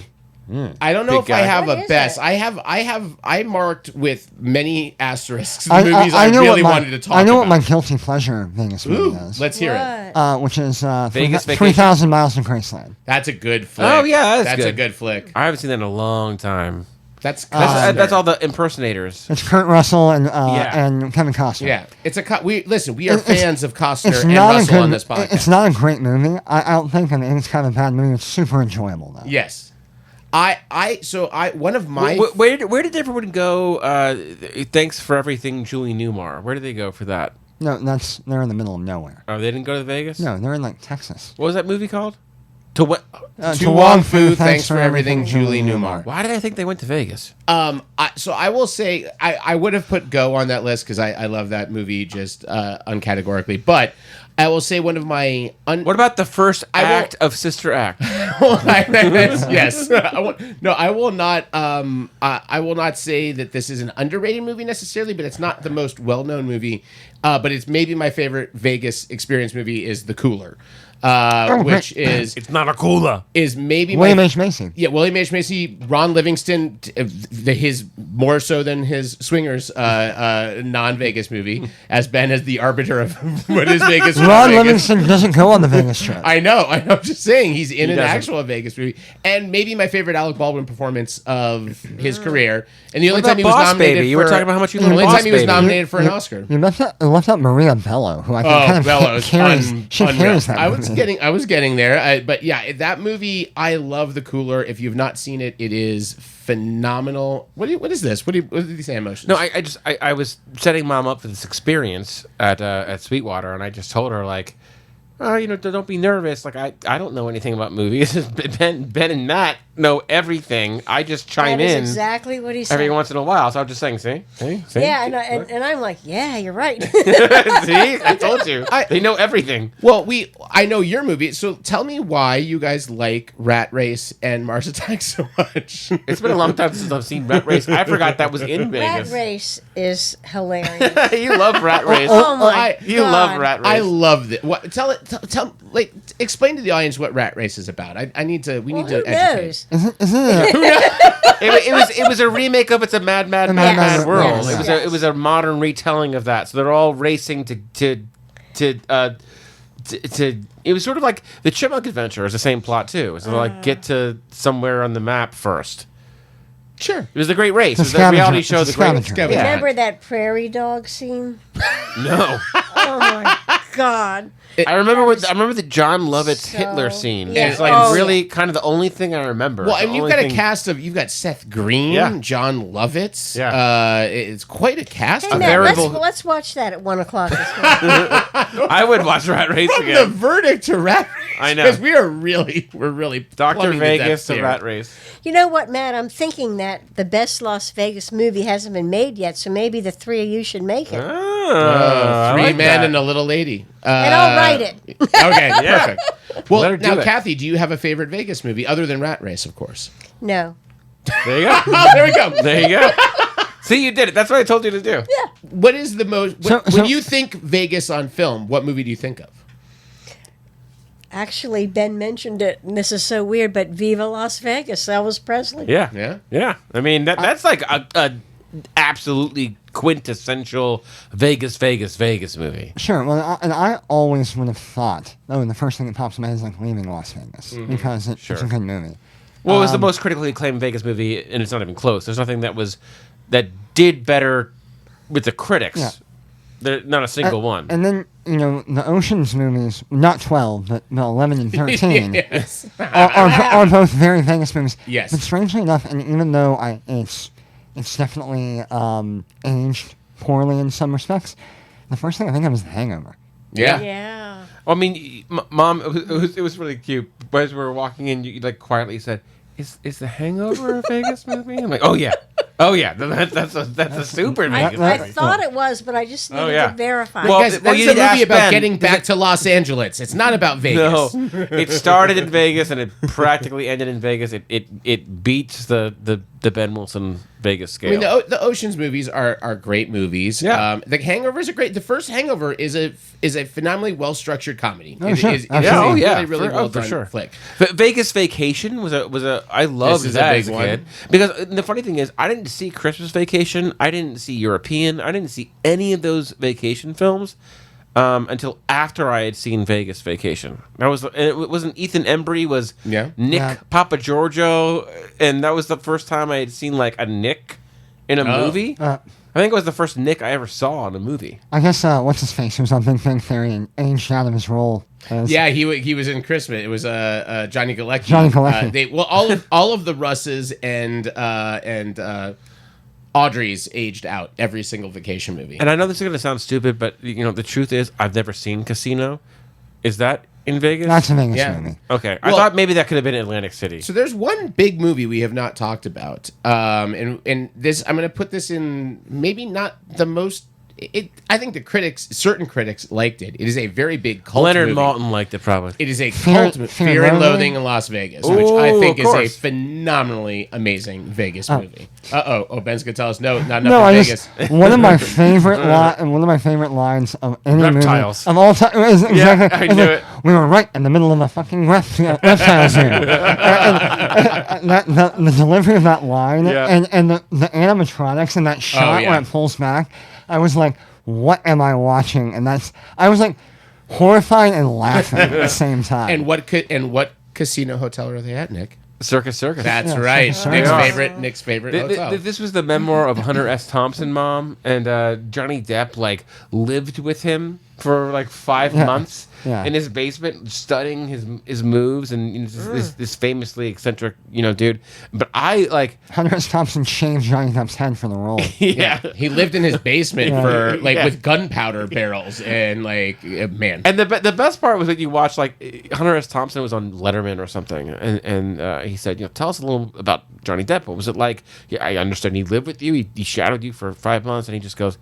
I don't know
Big
if I
guy.
have
What
a
is
best.
it?
I marked with many asterisks the movies I
know
really
what
wanted to talk about.
I know what my guilty pleasure Vegas movie
Ooh,
is.
let's hear it.
What?
Which is
Vegas Vacation?
3,000 Miles to Graceland.
That's a good flick.
Oh yeah, that's
a
good.
good flick.
I haven't seen that in a long time.
That's
That's all the impersonators.
It's Kurt Russell and
Yeah.
and Kevin Costner.
Yeah, it's a we listen. We are fans of Costner
It's
and
not a
Russell
good.
on this podcast.
It's not a great movie. I don't think. I mean, it's kind of a bad movie. It's super enjoyable though.
Yes, one of my
Where did everyone go? Thanks for everything, Julie Newmar. Where did they go for that?
No, they're in the middle of nowhere.
Oh, they didn't go to Vegas.
No, they're in like Texas.
What was that movie called? To what?
To Wong Fu, thanks for everything, Julie Newmar.
Why did I think they went to Vegas?
So I will say I would have put Go on that list because I love that movie just uncategorically. But I will say one of my
What about the first act of Sister Act?
yes. I will not. I will not say that this is an underrated movie necessarily, but it's not the most well-known movie. But it's maybe my favorite Vegas experience movie is The Cooler. Which is
It's not a cooler.
Is maybe
William H. Macy.
Yeah, William H. Macy, Ron Livingston, his more so than his Swingers non-Vegas movie, as Ben as the arbiter of what is Vegas.
Ron
Vegas.
Livingston doesn't go on the Vegas trip.
I know. I'm just saying he's in an
doesn't.
actual Vegas movie, and maybe my favorite Alec Baldwin performance of his career. And the only
What
time he
about
was
Boss
nominated
Baby? You
for,
were talking about how much you
the
love
only
Boss
time he was
Baby.
nominated for an Oscar.
You left out Maria Bello, who I think
Oh,
kind of
Bellows,
carries. She
unreal.
carries that
I
movie.
was getting there, but yeah, that movie. I love The Cooler. If you've not seen it, it is phenomenal. What is this? What are these emotions?
No, I was setting Mom up for this experience at Sweetwater, and I just told her like, don't be nervous. Like I don't know anything about movies. Ben and Matt know everything. I just chime
That is
in
exactly what he said.
every once in a while. So I'm just saying, see?
Yeah, and I'm like, yeah, you're right.
See, I told you. They know everything.
Well, I know your movie, so tell me why you guys like Rat Race and Mars Attacks so much.
It's been a long time since I've seen Rat Race. I forgot that was in
Rat
Vegas.
Race is hilarious.
You love Rat Race.
Oh my
You
God.
love Rat Race.
I love it. What? Explain to the audience what Rat Race is about. We need to
Who
educate.
knows?
Isn't
It was a remake of It's a Mad
Yes,
World.
yes,
It was a modern retelling of that. So they're all racing to it was sort of like the Chipmunk Adventure is the same plot too. So like get to somewhere on the map first.
Sure.
It was The Great Race. It was the
scavenger.
reality show.
It's a
The Great
scavenger.
Yeah.
Remember that prairie dog scene?
No.
Oh my God.
I remember the John Lovett's Hitler scene.
Yeah.
It's like really kind of the only thing I remember.
Well,
It's
and
the
you've
only
got
thing-
a cast of, you've got Seth Green,
Yeah.
John Lovitz.
Yeah.
It's quite a cast.
Hey,
of
Matt, let's watch that at 1 o'clock this morning.
I would watch Rat Race
From
again.
the verdict to Rat Race.
I know.
Because we're really
Dr.
plumbing the
Vegas
depths
to
here.
Rat Race.
You know what, Matt? I'm thinking that the best Las Vegas movie hasn't been made yet, so maybe the three of you should make it.
I
Three
like
men
that.
and a little lady.
And I'll write it.
Okay,
Yeah.
perfect. Well,
Let her do
now,
it.
Kathy, do you have a favorite Vegas movie other than Rat Race, of course?
No.
There you go.
Oh, there we go.
There you go. See, you did it. That's what I told you to do.
Yeah.
What is the most...
So-
when
so-
you think Vegas on film, what movie do you think of?
Actually, Ben mentioned it, and this is so weird, but Viva Las Vegas, Elvis Presley.
Yeah.
Yeah?
Yeah. I mean, that's like a absolutely quintessential Vegas movie.
Sure. Well, I always would have thought, the first thing that pops in my head is like Leaving Las Vegas because it's a good movie.
Well, it was the most critically acclaimed Vegas movie, and it's not even close. There's nothing that did better with the critics.
Yeah.
There's not a single one.
And then, the Ocean's movies, not 12, but 11 and 13,
Yes.
are both very Vegas movies.
Yes.
But strangely enough, and even though it's definitely aged poorly in some respects, the first thing I think of is The Hangover.
Yeah.
Yeah.
I mean, Mom, it was really cute. As we were walking in, you like quietly said, "Is The Hangover a Vegas movie?" I'm like, "Oh yeah, that's a super Vegas
I
movie."
thought it was, but I just needed
yeah.
to verify.
Well,
Guys, that's
you
a
need to
movie
ask
about
Ben.
getting back to Los Angeles. It's not about Vegas.
No, it started in Vegas and it practically ended in Vegas. It beats the Ben Wilson Vegas
I
scale.
mean, the Ocean's movies are great movies.
Yeah.
The Hangovers are great. The first Hangover is a phenomenally well structured comedy.
Oh,
It
sure.
is
Absolutely.
a really well
for
done
sure.
flick.
But Vegas Vacation was a I loved
This is a
that
big
as a
one.
kid because the funny thing is I didn't see Christmas Vacation, I didn't see European, I didn't see any of those vacation films until after I had seen Vegas Vacation. It wasn't Ethan Embry was
Yeah.
Nick
Yeah.
Papa Giorgio, and that was the first time I had seen like a Nick in a movie. I think it was the first Nick I ever saw in a movie.
I guess, what's his face? He was on Big Bang Theory and aged out of his role.
Yeah, he was in Christmas. It was Johnny Galecki.
Johnny Galecki.
All of the Russes and Audrey's aged out every single vacation movie.
And I know this is going to sound stupid, but the truth is I've never seen Casino. Is that in Vegas?
That's a Vegas
Yeah.
movie.
Okay, I
Well-
thought maybe that could have been Atlantic City.
So there's one big movie we have not talked about, and this I'm going to put this in maybe not the most. I think certain critics liked it. It is a very big cult
Leonard
movie.
Maltin liked it probably.
It is a cult movie, Fear and Loathing in Las Vegas, which I
Ooh,
think
of
is a
course.
phenomenally amazing Vegas movie. Oh, Ben's gonna tell us no, not enough
No,
in
I
Vegas.
just one of my favorite lines of any
Reptiles.
movie of all time is exactly.
I
it's
knew
like,
it.
We were right in the middle of a fucking reptiles here. and the delivery of that line
Yeah.
and the animatronics and that shot
yeah.
when it pulls back, I was like, what am I watching? And I was like horrified and laughing at the same time.
And what casino hotel are they at, Nick?
Circus.
That's
Yeah,
right.
Circus Circus.
Nick's favorite hotel.
This was the memoir of Hunter S. Thompson, Mom, and Johnny Depp lived with him for 5 months in his basement, studying his moves, and this famously eccentric dude. But I
Hunter S. Thompson changed Johnny Depp's head for the role.
Yeah, he lived in his basement for
Yeah.
with gunpowder barrels and man.
And the best part was that you watch Hunter S. Thompson was on Letterman or something, and he said, tell us a little about Johnny Depp. What was it like? Yeah, I understand he lived with you. He shadowed you for 5 months, and he just goes,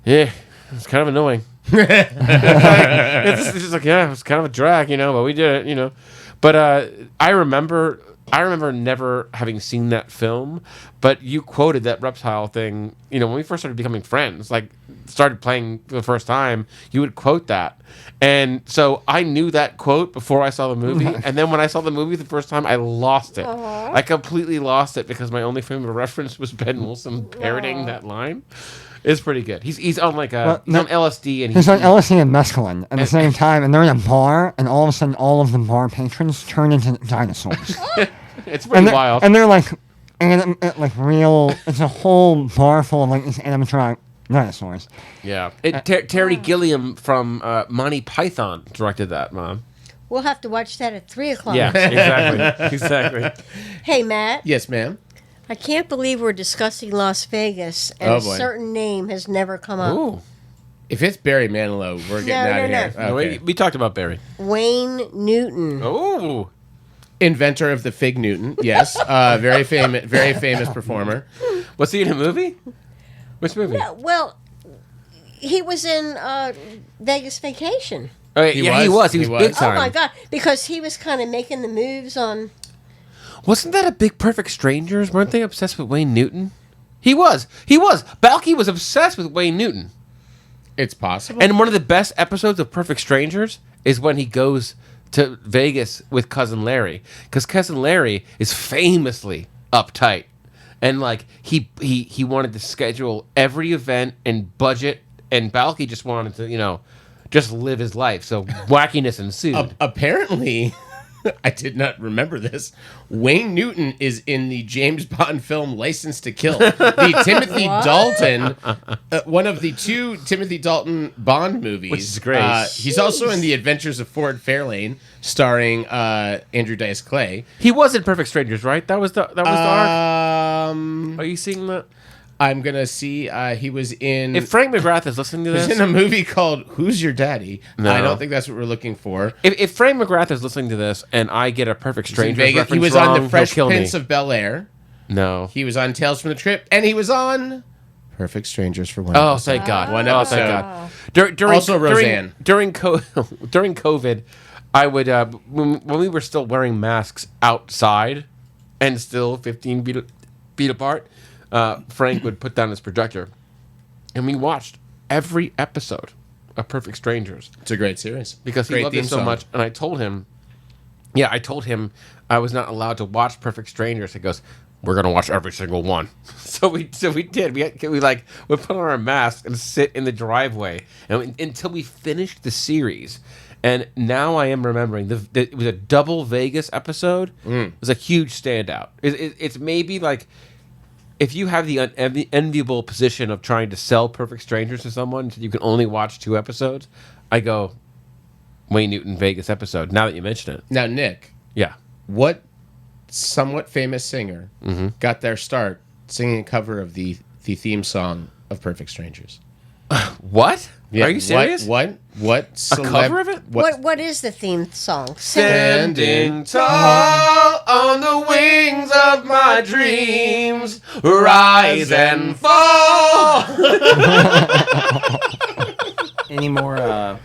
yeah, it's kind of annoying. It's just it was kind of a drag, but we did it, But I remember never having seen that film, but you quoted that reptile thing, when we first started becoming friends, started playing for the first time, you would quote that. And so I knew that quote before I saw the movie, and then when I saw the movie the first time, I lost it.
Aww.
I completely lost it because my only frame of reference was Ben Wilson parroting that line. It's pretty good. He's on he's on LSD and
he's on LSD and mescaline at the same time, and they're in a bar, and all of a sudden, all of the bar patrons turn into dinosaurs.
It's pretty wild.
And they're like real. It's a whole bar full of like these animatronic dinosaurs.
Yeah. Terry Gilliam from Monty Python directed that, Mom.
We'll have to watch that at 3 o'clock.
Yeah, exactly.
Hey, Matt.
Yes, ma'am.
I can't believe we're discussing Las Vegas and a certain name has never come up.
Ooh.
If it's Barry Manilow, we're getting out of here.
No,
Okay.
we talked about Barry.
Wayne Newton.
Oh.
Inventor of the Fig Newton. Yes. Very famous performer.
Was he in a movie? Which movie?
Yeah, well, he was in Vegas Vacation.
Oh, yeah, he was. He was big time.
Oh, my God. Because he was kind of making the moves on...
Wasn't that a big Perfect Strangers? Weren't they obsessed with Wayne Newton? He was. Balky was obsessed with Wayne Newton.
It's possible.
And one of the best episodes of Perfect Strangers is when he goes to Vegas with Cousin Larry. Because Cousin Larry is famously uptight. And, like, he wanted to schedule every event and budget. And Balky just wanted to, just live his life. So wackiness ensued.
Apparently... I did not remember this. Wayne Newton is in the James Bond film License to Kill. The Timothy Dalton, one of the 2 Timothy Dalton Bond movies.
Which is great.
He's also in The Adventures of Ford Fairlane, starring Andrew Dice Clay.
He was in Perfect Strangers, right? That was the arc? Are you seeing that?
I'm going to see. He was in...
If Frank McGrath is listening to this...
He was in a movie called Who's Your Daddy?
No.
I don't think that's what we're looking for.
If Frank McGrath is listening to this and I get a Perfect Strangers reference
he was
wrong,
on The Fresh
he'll kill
Prince
me.
of Bel-Air.
No.
He was on Tales from the Trip, and he was on Perfect Strangers for one
episode.
episode.
Thank God.
One
Oh,
episode.
thank God.
Also Roseanne.
During COVID, I would, when we were still wearing masks outside and still 15 feet apart, Frank would put down his projector, and we watched every episode of Perfect Strangers.
It's a great series.
Because he loved it so much, and I told him I was not allowed to watch Perfect Strangers. He goes, "We're gonna watch every single one." So we did. We put on our masks and sit in the driveway until we finished the series. And now I am remembering it was a double Vegas episode. It was a huge standout. It's maybe like, if you have the enviable position of trying to sell Perfect Strangers to someone so you can only watch 2 episodes, I go, Wayne Newton Vegas episode, now that you mention it.
Now, Nick.
Yeah.
What somewhat famous singer got their start singing a cover of the theme song of Perfect Strangers?
What?
Yeah,
Are you serious?
What?
A cover of it?
What is the theme song?
Standing tall on the wings of my dreams, rise and fall.
Any more?
Wow.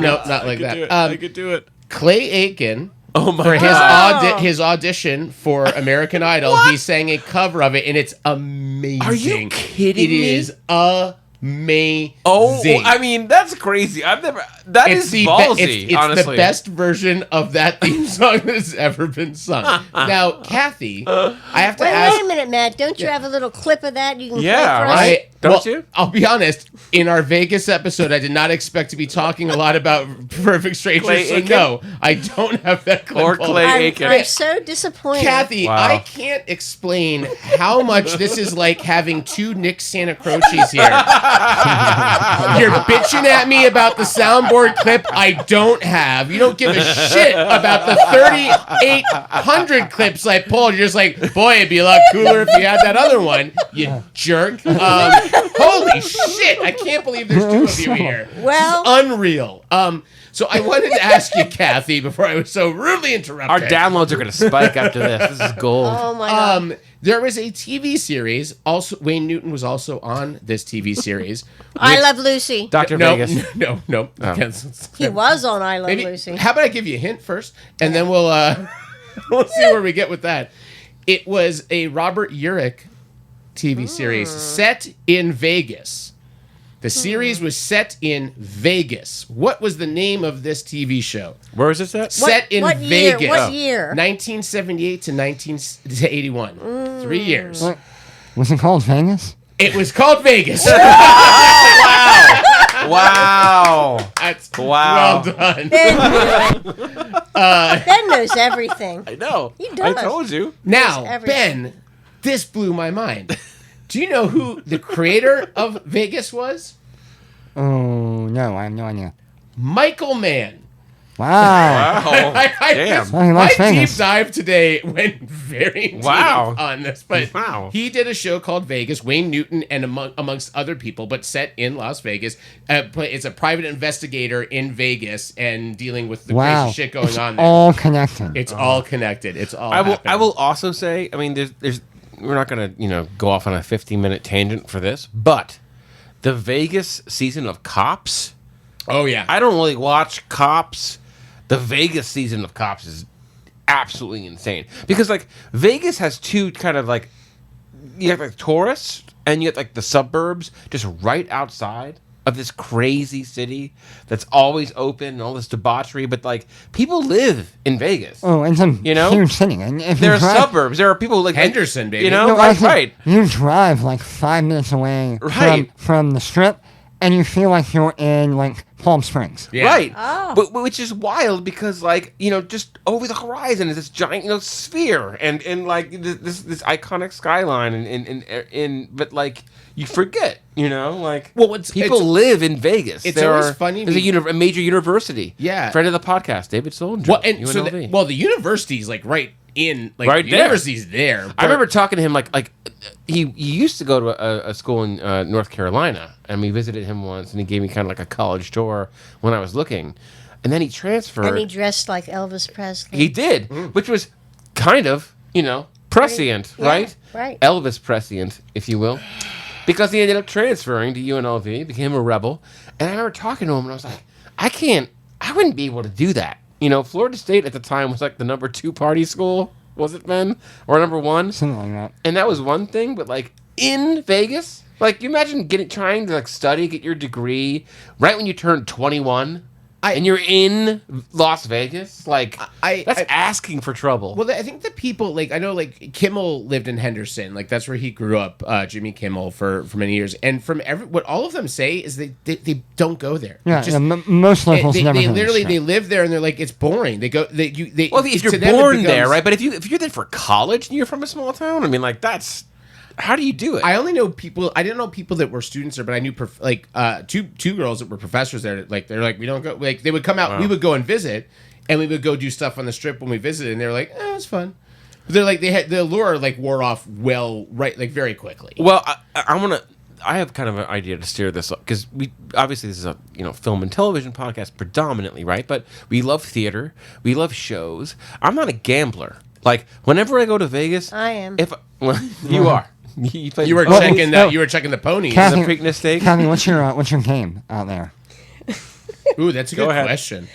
No, not like that.
I could do it.
Clay Aiken.
Oh my
for
God.
his audition for American Idol, he sang a cover of it, and it's amazing.
Are you kidding
me? It is amazing.
Oh, I mean, that's crazy. That is ballsy,
it's
honestly.
the best version of that theme song that's ever been sung. Now, Cathy, I have to ask...
Wait a minute, Matt. Don't you have a little clip of that you can play for
right.
us?
Don't you?
I'll be honest. In our Vegas episode, I did not expect to be talking a lot about Perfect Strangers.
Clay
so
Aiken?
no, I don't have that clip.
Or Clay Aiken.
I'm so disappointed.
Cathy,
Wow.
I can't explain how much this is like having 2 Nick SantaCroces here. You're bitching at me about the soundboard clip I don't have. You don't give a shit about the 3,800 clips I pulled. You're just like, boy, it'd be a lot cooler if you had that other one, you jerk. Holy shit, I can't believe there's 2 of you here.
Well,
this is unreal. So I wanted to ask you, Cathy, before I was so rudely interrupted.
Our downloads are going to spike after this. This is gold.
oh my God.
There was a TV series. Also, Wayne Newton was also on this TV series.
I Love Lucy.
Dr.
No,
Vegas.
no.
He was on I Love
Maybe,
Lucy.
how about I give you a hint first, and then we'll see where we get with that. It was a Robert Urich TV series set in Vegas. The series was set in Vegas. What was the name of this TV show?
Where is this at?
Set in
what
Vegas.
Year? What year?
1978 to 1981. 3 years.
What? Was it called Vegas?
It was called Vegas.
Wow. Wow.
That's
wow.
well done.
Ben knows everything.
I know.
He does.
I told you.
Now, Ben, this blew my mind. Do you know who the creator of Vegas was?
Oh, no, I have no idea.
Michael Mann.
Wow.
Damn.
Well, he
my
likes
deep
Vegas.
dive today went very deep on this, but he did a show called Vegas. Wayne Newton and amongst other people, but set in Las Vegas. It's a private investigator in Vegas and dealing with the crazy shit going on there.
All connected.
It's all connected. It's all.
I will also say. I mean, there's. We're not gonna go off on a 15-minute tangent for this, but the Vegas season of Cops.
Oh yeah.
I don't really watch Cops. The Vegas season of Cops is absolutely insane because like Vegas has two kind of like you have like tourists and you have like the suburbs just right outside of this crazy city that's always open and all this debauchery, but like people live in Vegas.
Oh, it's a huge city. And if
there are
you drive,
suburbs. There are people like
Henderson, baby.
You know,
right. You drive like 5 minutes away from the Strip, and you feel like you're in like Palm Springs.
Yeah.
Right.
Oh.
But which is wild because like, just over the horizon is this giant, sphere and like this iconic skyline and but like you forget, like people live in Vegas.
It's always funny.
There's a major university.
Yeah.
Friend of the podcast, David Soldier.
Well, and
UNLV.
so the university's like right in like
right
the university's there.
I remember talking to him like he used to go to a school in North Carolina, and we visited him once, and he gave me kind of like a college tour when I was looking, and then he transferred.
And he dressed like Elvis Presley.
He did, which was kind of prescient, right?
Right.
Elvis prescient, if you will, because he ended up transferring to UNLV, became a rebel, and I remember talking to him, and I was like, I wouldn't be able to do that. Florida State at the time was like the number 2 party school, was it, Ben? Or number 1?
Something like that.
And that was one thing, but like in Vegas, like you imagine trying to like study, get your degree right when you turn 21, and you're in Las Vegas. Like that's asking for trouble.
Well, I think the people I know Kimmel lived in Henderson, like that's where he grew up. Jimmy Kimmel for many years, and from what all of them say is they don't go there.
Yeah, most locals never.
They literally they live there and they're like it's boring. They go
well, if you're born there, right? But if you're there for college and you're from a small town, I mean, like that's. How do you do it?
I only know people. I didn't know people that were students there, but I knew two girls that were professors there. Like they're like we don't go. Like they would come out. Wow. We would go and visit, and we would go do stuff on the Strip when we visited. And they were like, it's fun. But they're like the allure wore off very quickly.
Well, I have kind of an idea to steer this up because we obviously this is a film and television podcast predominantly, right? But we love theater, we love shows. I'm not a gambler. Like whenever I go to Vegas,
I am.
You are.
You were checking that. You were checking the ponies.
Cathy,
the Preakness steak.
Cathy, what's your game out there?
Ooh, that's a good question.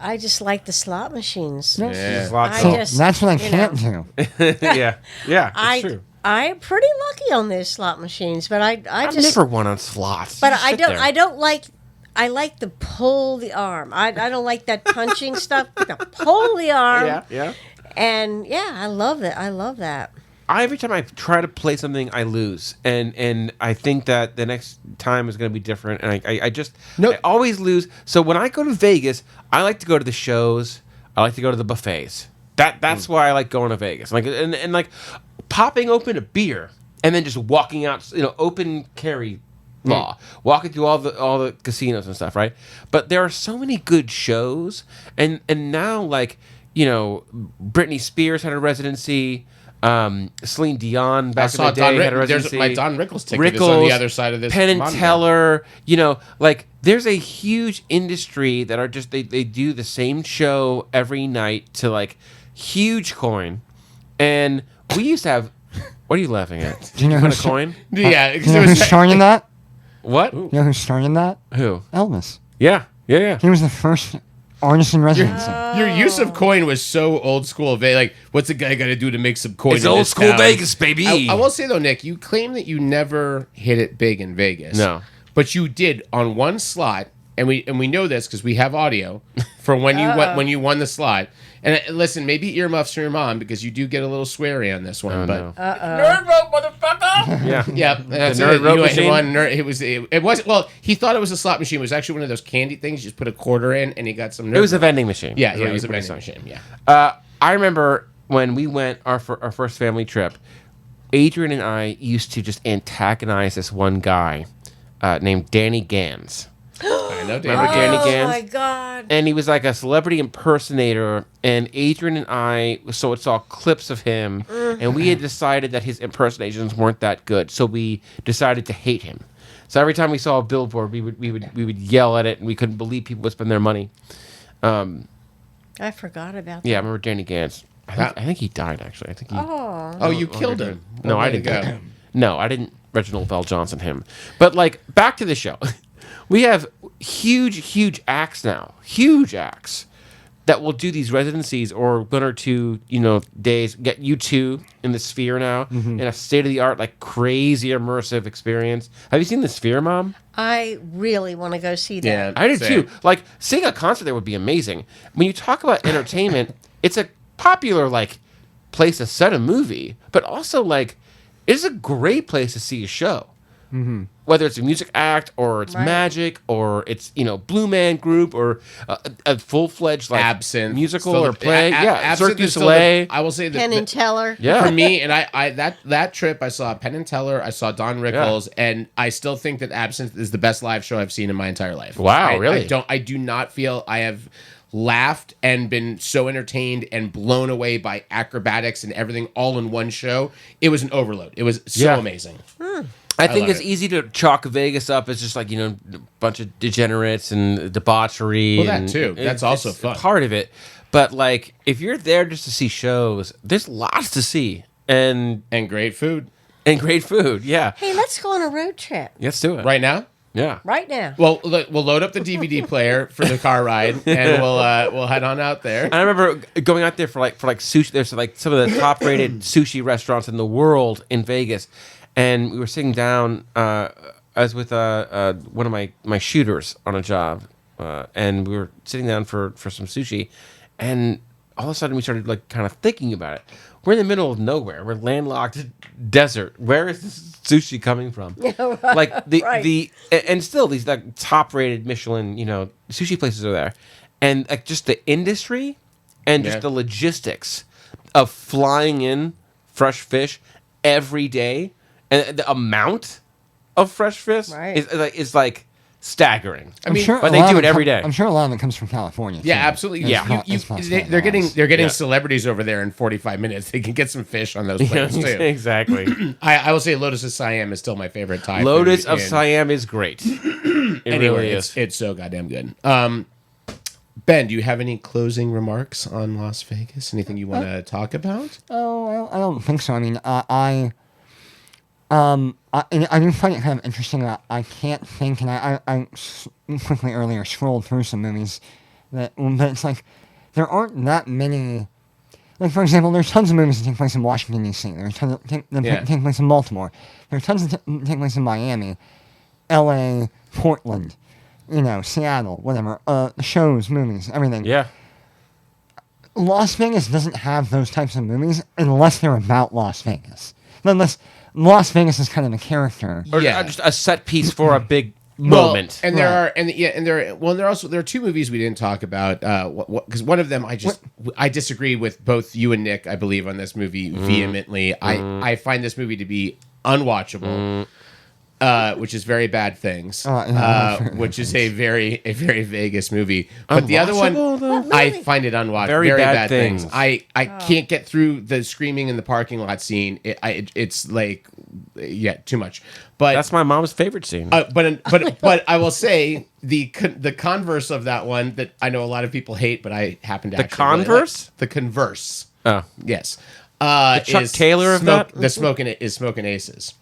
I just like the slot machines.
Yeah.
That's what I can't do.
yeah, it's true.
I'm pretty lucky on those slot machines, but I've
never won on slots.
But I don't like. I like to pull the arm. I don't like that punching stuff. To pull the arm.
Yeah.
And I love it. I love that.
Every time I try to play something, I lose, and I think that the next time is going to be different, and I always lose. So when I go to Vegas, I like to go to the shows. I like to go to the buffets. That's why I like going to Vegas. Like and like popping open a beer and then just walking out, open carry law, walking through all the casinos and stuff, right? But there are so many good shows, and now like Britney Spears had a residency. Celine Dion back in the day had a residency.
There's my Don Rickles ticket is on the other side of this.
Penn and Teller, like there's a huge industry that are just they do the same show every night to like huge coin, and we used to have. What are you laughing at?
Do you know who's
coin?
Yeah,
do you know who's starting that?
What?
You know who's starting that?
Who?
Elvis.
Yeah.
He was the first artist in residency.
Your use of coin was so old school. Like, what's a guy got to do to make some coin?
It's old school
town?
Vegas, baby.
I will say though, Nick, you claim that you never hit it big in Vegas.
No,
but you did on one slot, and we know this because we have audio. for when you won the slot. And listen, maybe earmuffs from your mom because you do get a little sweary on this one.
Nerd vote, motherfucker!
Yeah, that's
the nerd vote machine.
It was well. He thought it was a slot machine. It was actually one of those candy things. You just put a quarter in, and he got some.
It was a vending machine.
Yeah, it was a vending machine. Yeah.
I remember when we went our first family trip. Adrian and I used to just antagonize this one guy named Danny Gans.
I know Danny.
Remember Danny Gans?
Oh my God!
And he was like a celebrity impersonator. And Adrian and I, so it's all clips of him. And we had decided that his impersonations weren't that good, so we decided to hate him. So every time we saw a billboard, we would yell at it, and we couldn't believe people would spend their money.
I forgot about that.
Yeah, I remember Danny Gans. I think he died, actually. I think he.
Oh, you killed him.
No, I didn't kill him. No, I didn't Reginald Val Johnson him. But, like, back to the show. We have huge acts now. Huge acts that will do these residencies or 1 or 2, days. Get U2 in the Sphere now in a state-of-the-art, like, crazy immersive experience. Have you seen the Sphere, Mom?
I really want to go see that.
Yeah,
I did too. Like, seeing a concert there would be amazing. When you talk about entertainment, it's a popular, like, place to set a movie, but also, like, it's a great place to see a show. Mm-hmm. Whether it's a music act or it's magic or it's, Blue Man Group or a full-fledged, like,
Absinthe
musical or play.
Cirque du Soleil. I will say that.
Penn and Teller.
Yeah.
For me, and I that trip, I saw Penn and Teller, I saw Don Rickles, and I still think that Absinthe is the best live show I've seen in my entire life.
Wow, really?
I do not feel I have laughed and been so entertained and blown away by acrobatics and everything all in one show. It was an overload. It was so amazing.
I think it's easy to chalk Vegas up as just like, a bunch of degenerates and debauchery.
Well, that too. That's also fun.
Part of it. But, like, if you're there just to see shows, there's lots to see. And
great food.
And great food, yeah.
Hey, let's go on a road trip.
Let's do it.
Right now?
Yeah.
Right now.
Well, we'll load up the DVD player for the car ride, and we'll head on out there.
I remember going out there for sushi. There's like some of the top rated sushi restaurants in the world in Vegas, and we were sitting down. I was with one of my shooters on a job, and we were sitting down for some sushi, and all of a sudden we started like kind of thinking about it. We're in the middle of nowhere. We're landlocked desert. Where is this sushi coming from?
Yeah, right.
Like and still these like top rated Michelin, sushi places are there. And like just the industry and just the logistics of flying in fresh fish every day and the amount of fresh fish is like staggering.
I mean, sure,
but they do it every day.
I'm sure a lot of it comes from California.
Yeah,
too.
absolutely.
Yeah,
they're getting celebrities over there in 45 minutes. They can get some fish on those planes too.
Exactly.
I will say Lotus of Siam is still my favorite Thai.
Lotus of Siam is great. It really is.
It's so goddamn good. Ben, do you have any closing remarks on Las Vegas? Anything you want to talk about?
Oh, I don't think so. I mean, I do find it kind of interesting that I can't think, and I quickly earlier scrolled through some movies but it's like there aren't that many. Like, for example, there's tons of movies that take place in Washington, D.C. There's tons that take place in Baltimore. There's tons that take place in Miami, L.A., Portland, Seattle, whatever. Shows, movies, everything.
Yeah.
Las Vegas doesn't have those types of movies unless they're about Las Vegas. Unless Las Vegas is kind of a character.
Or just a set piece for a big moment.
And there are two movies we didn't talk about because one of them I disagree with both you and Nick, I believe, on this movie vehemently. I find this movie to be unwatchable. Which is Very Bad Things, which is a very Vegas movie. But the other one, I find it unwatchable.
Very Bad Things.
I can't get through the screaming in the parking lot scene. It's like, too much. But
that's my mom's favorite scene.
But I will say the converse of that one that I know a lot of people hate, but I happen to actually really like. The converse.
Oh
yes.
The Chuck Taylor of that.
The Smoking Aces.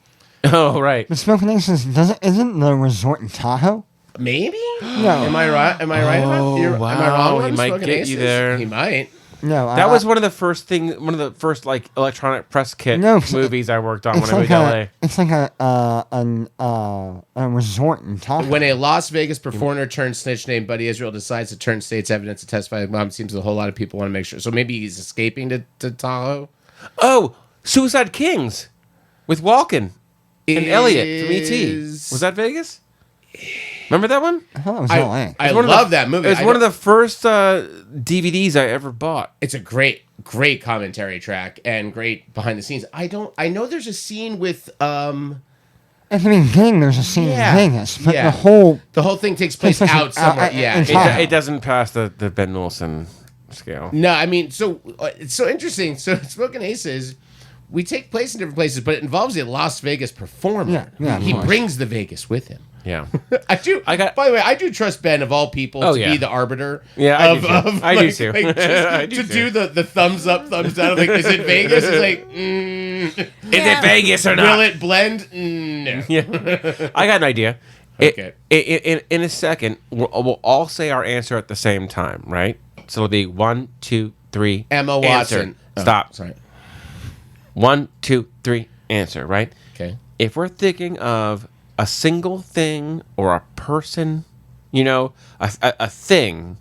Oh, right.
The Smoking Aces isn't the resort in Tahoe?
Maybe?
No.
Am I right?
Oh,
Am I wrong?
He might get you there.
He might.
No,
that was one of the first like electronic press kit movies I worked on when I moved to LA.
It's like a resort in Tahoe.
When a Las Vegas performer turned snitch named Buddy Israel decides to turn state's evidence to testify, it seems a whole lot of people want to make sure. So maybe he's escaping to Tahoe.
Oh, Suicide Kings with Walken and Elliot from E.T. Was that Vegas? Remember that one?
I thought it was LA.
I love that movie.
It's one of the first DVDs I ever bought.
It's a great commentary track and great behind the scenes. I know there's a scene with
At the beginning, there's a scene in Vegas, but the whole
thing takes place out somewhere.
It doesn't pass the Ben Wilson scale.
No, I mean, so it's so interesting. So Smoking Aces, we take place in different places, but it involves a Las Vegas performer.
Yeah,
he brings the Vegas with him.
Yeah,
I do. By the way, I do trust Ben of all people to be the arbiter.
Yeah, I do too.
Do the thumbs up, thumbs down. Like, is it Vegas? It's like,
is it Vegas or not?
Will it blend? No.
Yeah, I got an idea.
Okay.
In a second, we'll all say our answer at the same time, right? So it'll be 1, 2, 3.
Emma Watson.
Stop.
Sorry.
1, 2, 3. Answer. Right.
Okay.
If we're thinking of a single thing or a person, a thing,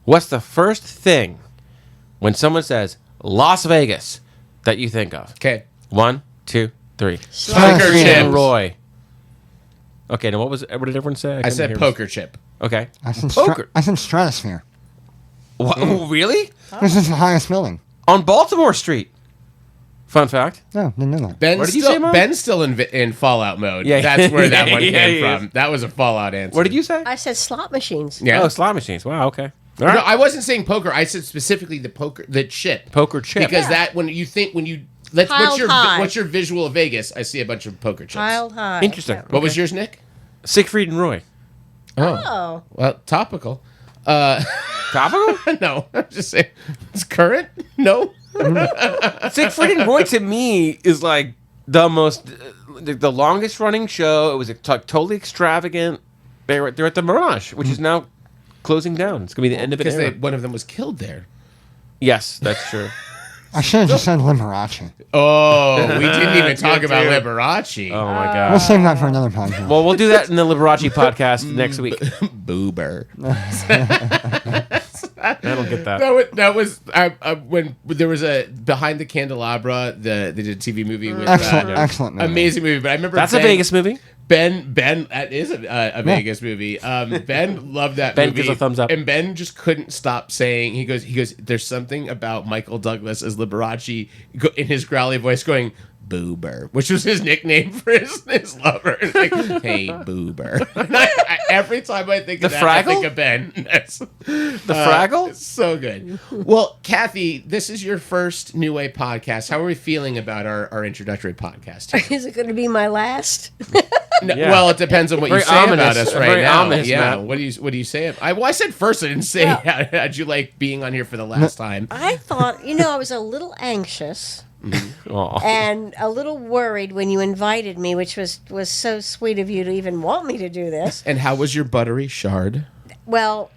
what's the first thing when someone says Las Vegas that you think of?
Okay.
1, 2, 3.
Poker chip.
Roy. Okay, now what did everyone say?
I said poker chip.
Okay.
I said
poker.
I said Stratosphere.
What? Oh, really?
This is the highest building.
On Baltimore Street. Fun fact.
No, didn't know that.
Ben's still in Fallout mode.
Yeah.
That's where that one came from. That was a Fallout answer.
What did you say?
I said slot machines.
Yeah.
Oh, slot machines. Wow, okay.
No, I wasn't saying poker. I said specifically the chip.
Poker chip.
Because what's your visual of Vegas? I see a bunch of poker chips.
Piled high.
Interesting.
Yeah.
What was yours, Nick?
Siegfried and Roy.
Oh.
Well, topical.
Topical?
No, I'm just saying. It's current? No.
Siegfried and Roy to me is like the longest running show. It was totally extravagant. They're at the Mirage, which is now closing down. It's gonna be the end of it.
Because one of them was killed there.
Yes, that's true.
I should have just said Liberace.
Oh, we didn't even talk about Liberace.
Oh my god.
We'll save that for another podcast.
Well, we'll do that in the Liberace podcast next week.
Boober.
I don't get that.
That was when there was a Behind the Candelabra. They did a TV movie with
excellent movie.
Amazing movie. But I remember
that's a Vegas movie.
Ben, that is a Vegas movie. Ben loved that movie.
Ben gives a thumbs up.
And Ben just couldn't stop saying, he goes, there's something about Michael Douglas as Liberace in his growly voice going, Boober, which was his nickname for his lover. It's like, hey, Boober. Every time I think of that, I think of Ben.
The Fraggle?
It's so good. Well, Cathy, this is your first New Way podcast. How are we feeling about our introductory podcast here?
Is it going to be my last?
No, well, it depends on what you say about us right now.
Ominous,
yeah.
Matt.
What do you say? I said first. I didn't say how'd you like being on here for the last time.
I thought, I was a little anxious and a little worried when you invited me, which was so sweet of you to even want me to do this.
And how was your buttery shard?
Well,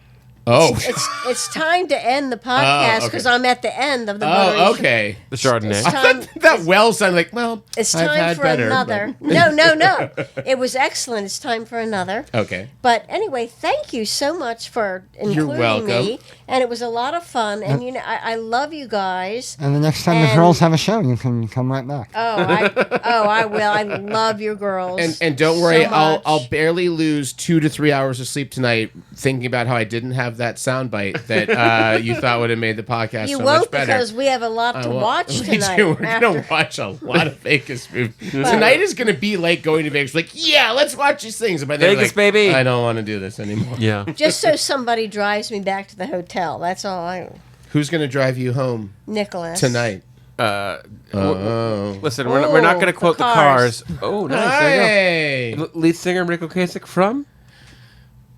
it's time to end the podcast because I'm at the end of the buttery.
Oh, okay.
The Chardonnay.
That sounded like, well,
it's time for another. No. It was excellent. It's time for another.
Okay.
But anyway, thank you so much for including me. And it was a lot of fun. And, I love you guys.
And the next time the girls have a show, you can come right back.
I will. I love your girls.
And don't worry, I'll barely lose 2 to 3 hours of sleep tonight thinking about how I didn't have that soundbite that you thought would have made the podcast
you
so
won't
much better.
Because we have a lot to watch tonight.
We're going to watch a lot of Vegas movies. Tonight is going to be like going to Vegas. Like, yeah, let's watch these things. And by then,
Vegas, baby.
I don't want to do this anymore.
Yeah.
Just so somebody drives me back to the hotel. That's all.
Who's going to drive you home?
Nicholas.
Tonight.
Listen, we're not going to quote the Cars. Oh, nice.
Hey.
Lead singer Rick Ocasek from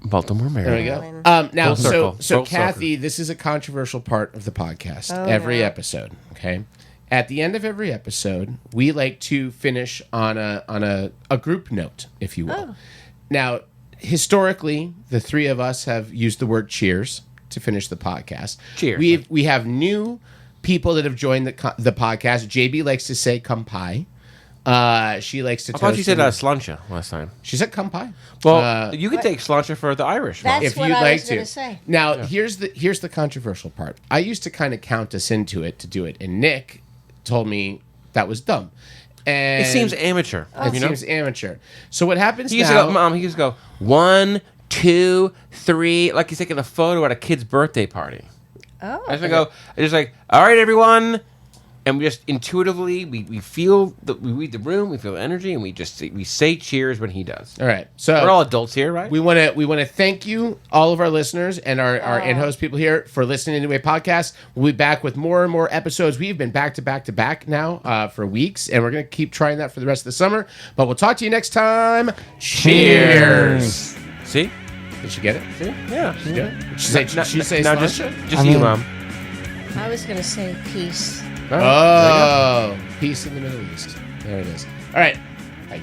Baltimore, Maryland.
There we go. Now, so
Full
Cathy,
circle.
this is a controversial part of the podcast. Every episode, okay? At the end of every episode, we like to finish on a group note, if you will. Now, historically, the three of us have used the word cheers to finish the podcast.
Cheers.
We have new people that have joined the podcast. JB likes to say "kampai." She likes to.
I thought you said slancha last time.
She said "kampai."
Well, you could take slancha for the Irish.
That's
if
what
you'd
I
like
was
to.
going to say.
Now, here's the controversial part. I used to kind of count us into it to do it, and Nick told me that was dumb. And
it seems amateur.
It seems amateur. So what happens
he used
now?
To go, Mom, he used to go 1, 2, 3, like he's taking a photo at a kid's birthday party.
Oh.
I just like, all right, everyone. And we just intuitively, we feel, we read the room, we feel the energy, and we say cheers when he does.
All right. So
we're all adults here, right?
We want to thank you, all of our listeners and our in-house people here, for listening to a podcast. We'll be back with more and more episodes. We've been back to back to back now for weeks, and we're going to keep trying that for the rest of the summer. But we'll talk to you next time. Cheers.
See?
Did she get it?
See? Yeah.
She did it? She say
now just you, Mom.
I was going to say peace.
Oh, peace in the Middle East. There it is. All right. Bye.